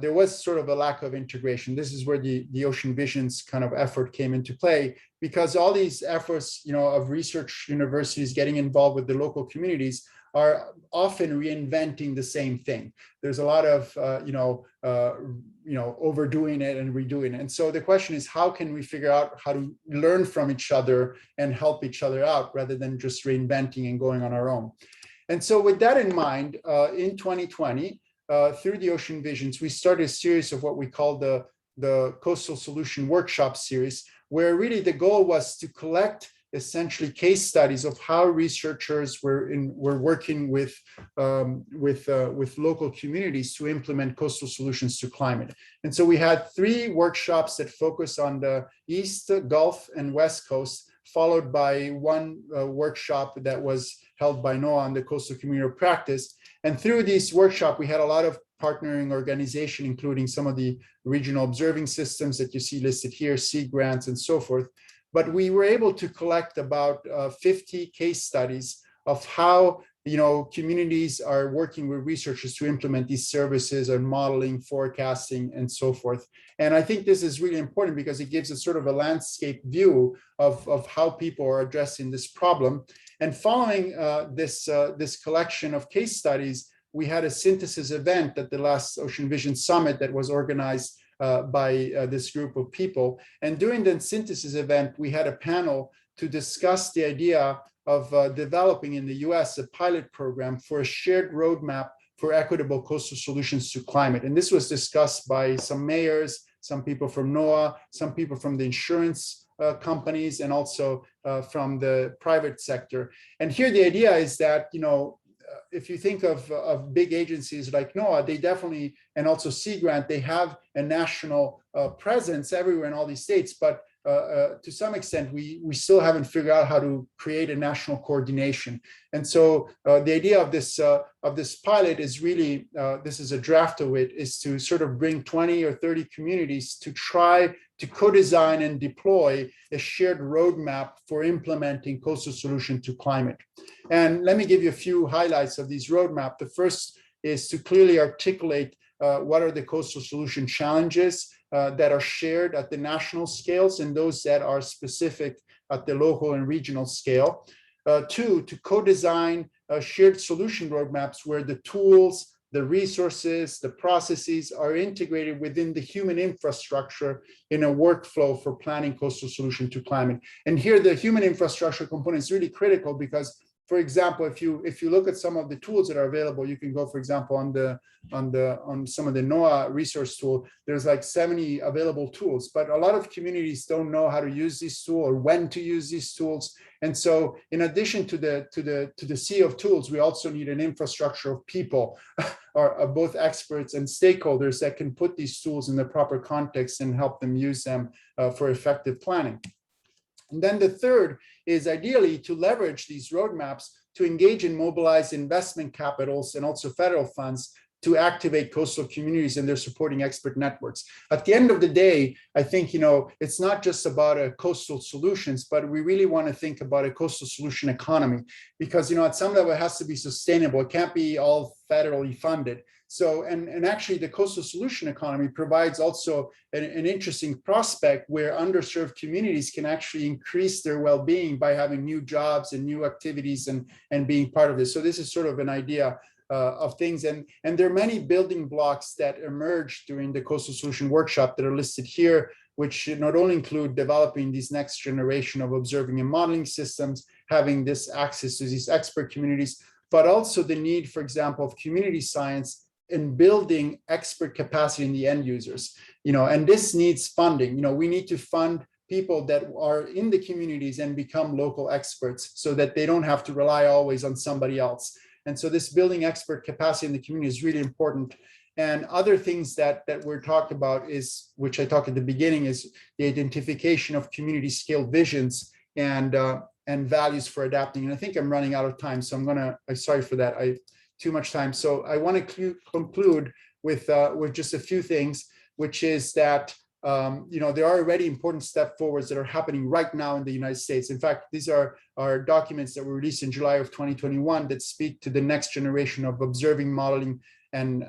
there was sort of a lack of integration. This is where the Ocean Visions kind of effort came into play, because all these efforts, of research universities getting involved with the local communities are often reinventing the same thing. There's a lot of, overdoing it and redoing it. And so the question is, how can we figure out how to learn from each other and help each other out rather than just reinventing and going on our own? And so with that in mind, in 2020, through the Ocean Visions, we started a series of what we call the Coastal Solution Workshop series, where really the goal was to collect essentially case studies of how researchers were working with local communities to implement coastal solutions to climate. And so we had 3 workshops that focus on the East, Gulf, and West Coast, followed by 1 workshop that was held by NOAA on the coastal community of practice. And through this workshop, we had a lot of partnering organization, including some of the regional observing systems that you see listed here, sea grants and so forth. But we were able to collect about 50 case studies of how communities are working with researchers to implement these services and modeling, forecasting, and so forth. And I think this is really important because it gives us sort of a landscape view of how people are addressing this problem. And following this collection of case studies, we had a synthesis event at the last Ocean Vision Summit that was organized by this group of people. And during the synthesis event, we had a panel to discuss the idea of developing in the US a pilot program for a shared roadmap for equitable coastal solutions to climate. And this was discussed by some mayors, some people from NOAA, some people from the insurance companies, and also from the private sector. And here the idea is that, if you think of big agencies like NOAA, they definitely, and also Sea Grant, they have a national presence everywhere in all these states, but to some extent, we still haven't figured out how to create a national coordination. And so the idea of this pilot is really, this is a draft of it, is to sort of bring 20 or 30 communities to try to co-design and deploy a shared roadmap for implementing coastal solution to climate. And let me give you a few highlights of these roadmap. The first is to clearly articulate what are the coastal solution challenges that are shared at the national scales and those that are specific at the local and regional scale. 2, to co-design shared solution roadmaps where the tools, the resources, the processes are integrated within the human infrastructure in a workflow for planning coastal solution to climate. And here the human infrastructure component is really critical because, for example, if you look at some of the tools that are available, you can go, for example, on some of the NOAA resource tool. There's like 70 available tools, but a lot of communities don't know how to use these tools or when to use these tools. And so, in addition to the sea of tools, we also need an infrastructure of people, or both experts and stakeholders that can put these tools in the proper context and help them use them for effective planning. And then the third is ideally to leverage these roadmaps to engage and mobilize investment capitals and also federal funds to activate coastal communities and their supporting expert networks. At the end of the day, I think, it's not just about a coastal solutions, but we really want to think about a coastal solution economy because, at some level it has to be sustainable. It can't be all federally funded. So, and actually the coastal solution economy provides also an interesting prospect where underserved communities can actually increase their well-being by having new jobs and new activities and being part of this. So this is sort of an idea of things. And there are many building blocks that emerged during the Coastal Solution Workshop that are listed here, which not only include developing these next generation of observing and modeling systems, having this access to these expert communities, but also the need, for example, of community science in building expert capacity in the end users, and this needs funding. We need to fund people that are in the communities and become local experts so that they don't have to rely always on somebody else. And so this building expert capacity in the community is really important. And other things that we're talking about is, which I talked at the beginning, is the identification of community scale visions and values for adapting. And I think I'm running out of time, so I'm sorry for that. Too much time. So I want to conclude with just a few things, which is that there are already important step forwards that are happening right now in the United States. In fact, these are documents that were released in July of 2021 that speak to the next generation of observing, modeling, and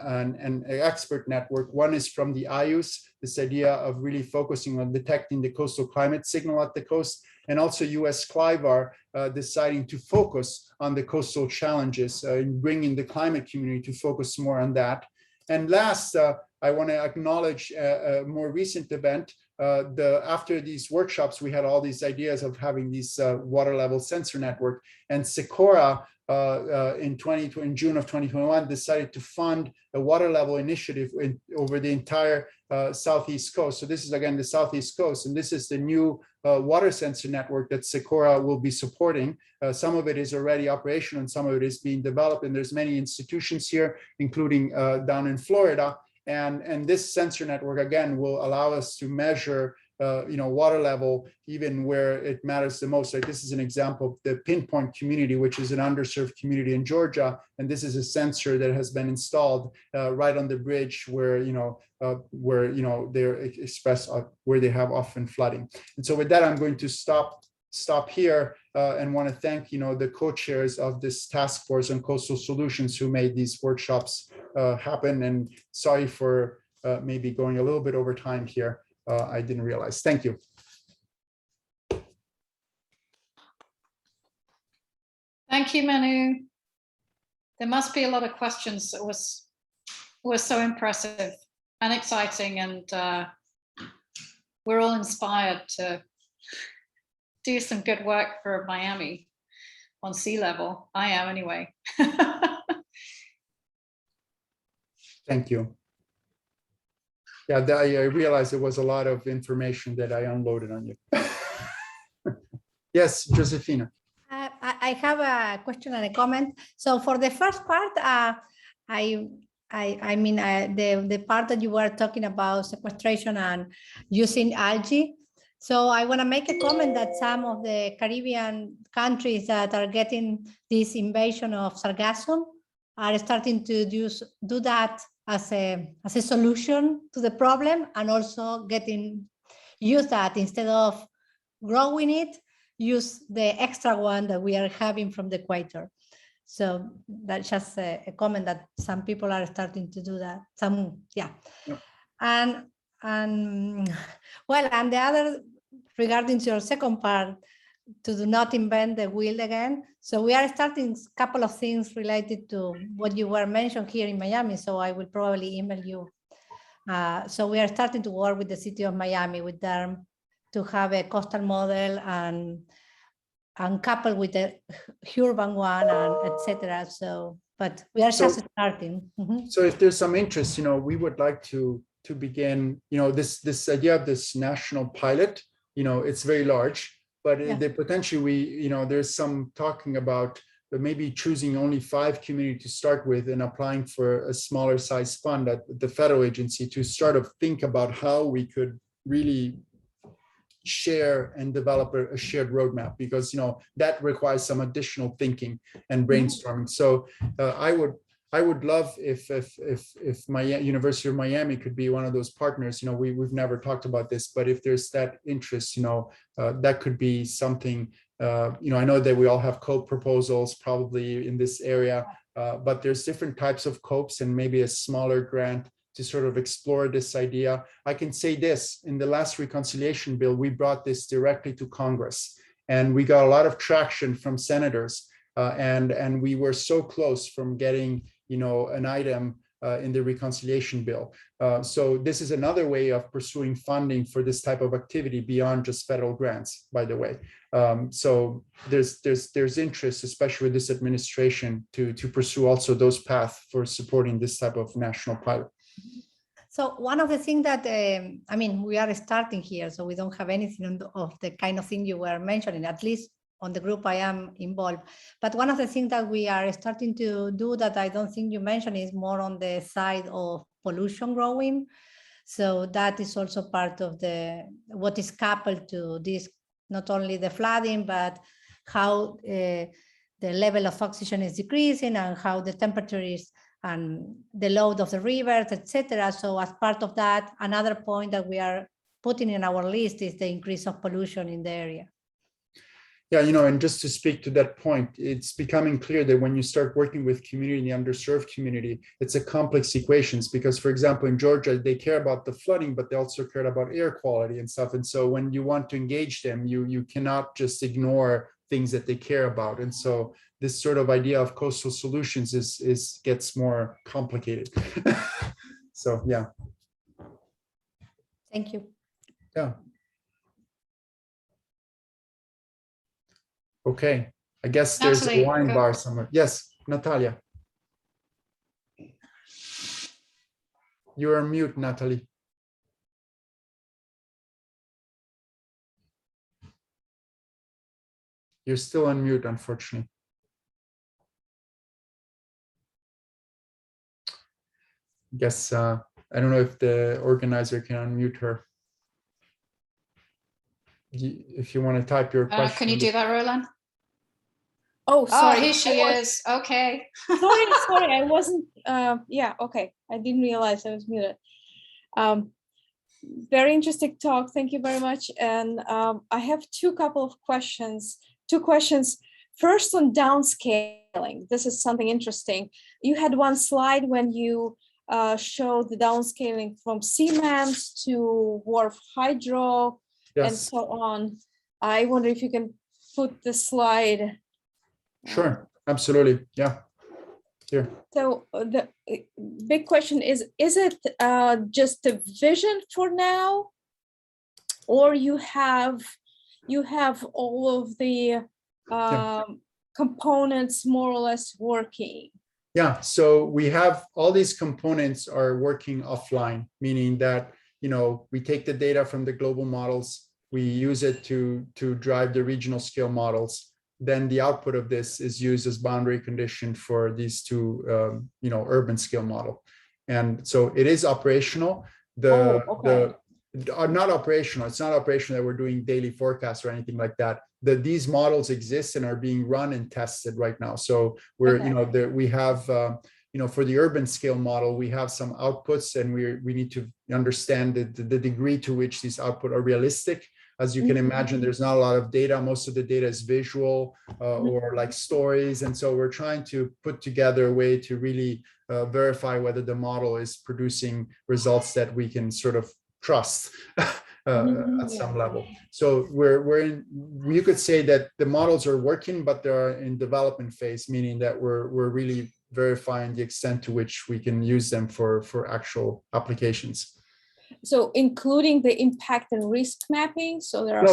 expert network. One is from the IUS, this idea of really focusing on detecting the coastal climate signal at the coast, and also US CLIVAR deciding to focus on the coastal challenges and bringing the climate community to focus more on that. And last, I want to acknowledge a more recent event. After these workshops, we had all these ideas of having these water level sensor network, and Secora in June of 2021 decided to fund a water level initiative over the entire Southeast coast. So this is again the Southeast coast, and this is the new water sensor network that Secora will be supporting. Some of it is already operational and some of it is being developed, and there's many institutions here, including down in Florida. And this sensor network again will allow us to measure water level even where it matters the most. Like this is an example of the Pinpoint community, which is an underserved community in Georgia, and this is a sensor that has been installed right on the bridge where they're expressed where they have often flooding. And so with that, I'm going to stop here and want to thank the co-chairs of this task force on coastal solutions who made these workshops happen. And sorry for maybe going a little bit over time here. I didn't realize. Thank you. Thank you, Manu. There must be a lot of questions. It was so impressive and exciting, and we're all inspired to do some good work for Miami on sea level. I am anyway. Thank you. Yeah, I realized it was a lot of information that I unloaded on you. Yes, Josefina. I have a question and a comment. So for the first part, the part that you were talking about sequestration and using algae. So I want to make a comment that some of the Caribbean countries that are getting this invasion of sargassum are starting to do that as a solution to the problem, and also use that instead of growing it, use the extra one that we are having from the equator. So that's just a comment that some people are starting to do that. Yeah. And the other, regarding to your second part, to do not invent the wheel again. So we are starting a couple of things related to what you were mentioned here in Miami. So I will probably email you. So we are starting to work with the city of Miami with them to have a coastal model and coupled with the urban one and etc. So, but we are just starting. Mm-hmm. So if there's some interest, we would like to begin, this idea of this national pilot, it's very large. But potentially there's some talking about maybe choosing only 5 communities to start with and applying for a smaller size fund at the federal agency to start to think about how we could really share and develop a shared roadmap, because that requires some additional thinking and brainstorming. So I would love if my University of Miami could be one of those partners. We've never talked about this, but if there's that interest, that could be something. I know that we all have COPE proposals probably in this area, but there's different types of COPEs and maybe a smaller grant to sort of explore this idea. I can say this: in the last reconciliation bill, we brought this directly to Congress, and we got a lot of traction from senators, and we were so close from getting an item in the reconciliation bill. So this is another way of pursuing funding for this type of activity beyond just federal grants, by the way. So there's interest, especially with this administration, to pursue also those paths for supporting this type of national pilot. So one of the things that, we are starting here, so we don't have anything of the kind of thing you were mentioning, at least on the group I am involved. But one of the things that we are starting to do that I don't think you mentioned is more on the side of pollution growing. So that is also part of what is coupled to this, not only the flooding, but how the level of oxygen is decreasing and how the temperature is and the load of the rivers, etc. So as part of that, another point that we are putting in our list is the increase of pollution in the area. Yeah, you know, and just to speak to that point, it's becoming clear that when you start working with community, the underserved community, it's a complex equations because, for example, in Georgia, they care about the flooding, but they also care about air quality and stuff. And so when you want to engage them, you cannot just ignore things that they care about. And so this sort of idea of coastal solutions gets more complicated. So, yeah. Thank you. Yeah. Okay, I guess there's Natalie, a wine bar somewhere. Yes, Natalia. You're on mute, Natalie. You're still on mute, unfortunately. I guess, I don't know if the organizer can unmute her. If you want to type your question. Can you do that, Roland? Oh, sorry. Oh, here she is. Okay. Sorry, I wasn't, yeah, okay. I didn't realize I was muted. Very interesting talk. Thank you very much. And I have two questions. First on downscaling. This is something interesting. You had one slide when you showed the downscaling from cement to wharf hydro, Yes. and so on. I wonder if you can put the slide. Sure, absolutely. Yeah. Here. So the big question is it just a vision for now, or you have all of the components more or less working? Yeah, so we have all these components are working offline, meaning that, you know, we take the data from the global models, we use it to drive the regional scale models. Then the output of this is used as boundary condition for these two, you know, urban scale model. And so it is operational. Not operational. It's not operational that we're doing daily forecasts or anything like that. These models exist and are being run and tested right now. So we're, you know, we have, you know, for the urban scale model, we have some outputs, and we need to understand the degree to which these outputs are realistic. As you can imagine, there's not a lot of data. Most of the data is visual or like stories. And so we're trying to put together a way to really verify whether the model is producing results that we can sort of trust at some level. So you could say that the models are working, but they're in development phase, meaning that we're really verifying the extent to which we can use them for actual applications. So including the impact and risk mapping. So there are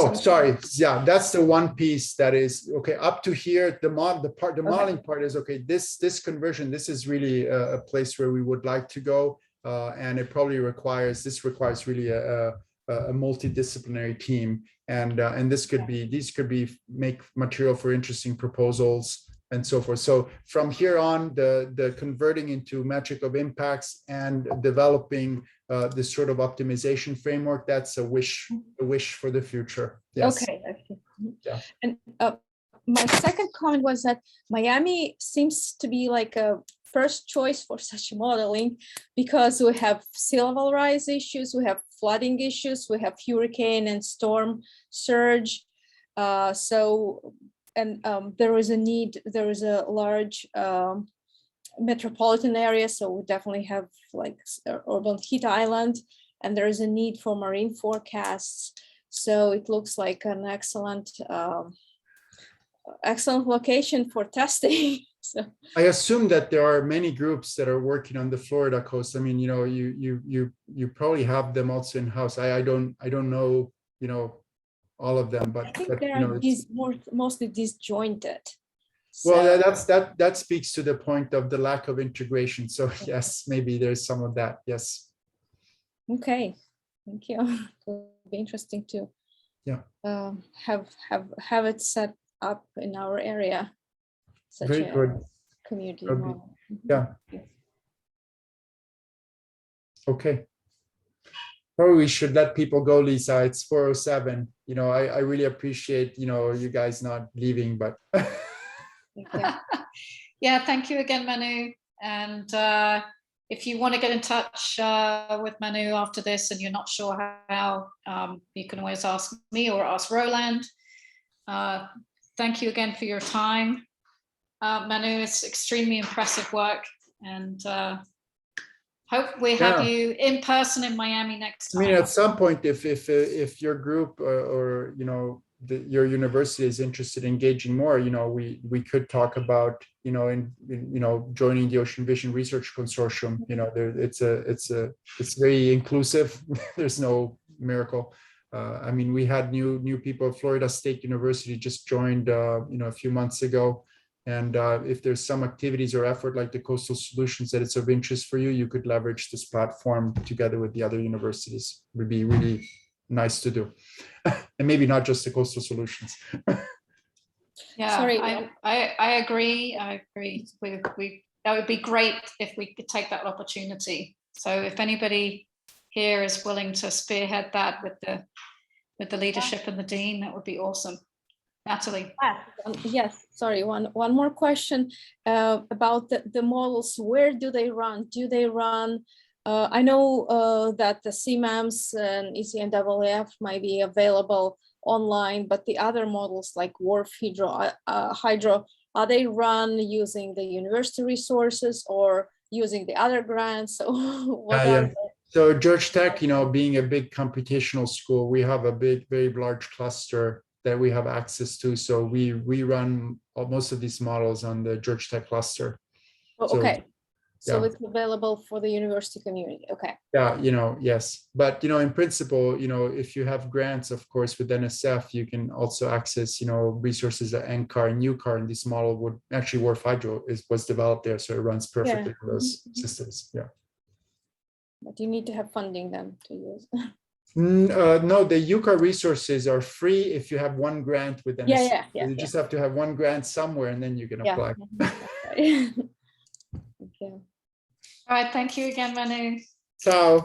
that's the one piece that is okay. Up to here, the modeling part is okay. This conversion, this is really a place where we would like to go, and it probably requires really a multidisciplinary team, and these could be make material for interesting proposals and so forth. So from here on, the converting into metric of impacts and developing this sort of optimization framework, that's a wish for the future. Yes. Okay. Yeah. And my second comment was that Miami seems to be like a first choice for such modeling, because we have sea level rise issues, we have flooding issues, we have hurricane and storm surge. There is a large metropolitan area, so we definitely have like urban heat island, and there is a need for marine forecasts. So it looks like an excellent location for testing. So I assume that there are many groups that are working on the Florida coast. I mean, you know, you probably have them also in house. I don't know, you know, all of them, but I think they are mostly disjointed. Well, that speaks to the point of the lack of integration. So yes, maybe there's some of that. Yes. Okay, thank you. It will be interesting to have it set up in our area. Such Very good. Community Okay. model. Yeah. Okay. Probably we should let people go, Lisa. It's 4:07. You know, I really appreciate, you know, you guys not leaving, but Yeah, thank you again, Manu. And if you want to get in touch with Manu after this and you're not sure how, you can always ask me or ask Roland. Thank you again for your time. Manu, it's extremely impressive work, and hope we have you in person in Miami next time. I mean, at some point, if your group or you know, your university is interested in engaging more, you know, we could talk about, you know, in you know, joining the Ocean Vision Research Consortium. You know, it's very inclusive. There's no miracle. I mean, we had new people. Florida State University just joined, you know, a few months ago. And if there's some activities or effort like the Coastal Solutions that it's of interest for you, you could leverage this platform together with the other universities. It would be really nice to do. And maybe not just the Coastal Solutions. Yeah, sorry. I agree. I agree. That would be great if we could take that opportunity. So if anybody here is willing to spearhead that with the leadership and the dean, that would be awesome. Natalie. Yes, sorry, one more question about the models. Where do they run? Do they run? I know that the CMAMS and ECNWF might be available online, but the other models like WRF Hydro, are they run using the university resources or using the other grants? So what are they? So Georgia Tech, you know, being a big computational school, we have a very large cluster that we have access to. So we run most of these models on the Georgia Tech cluster. Oh, okay. So yeah. it's available for the university community. Okay. Yeah, you know, yes. But, you know, in principle, you know, if you have grants, of course, with NSF, you can also access, you know, resources at NCAR and UCAR. And this model would actually, WRF Hydro was developed there. So it runs perfectly for those systems. Yeah. But you need to have funding them to use. No, the UCAR resources are free if you have one grant with NSF. You just have to have one grant somewhere and then you can apply. Okay. All right, thank you again, Manu. Ciao.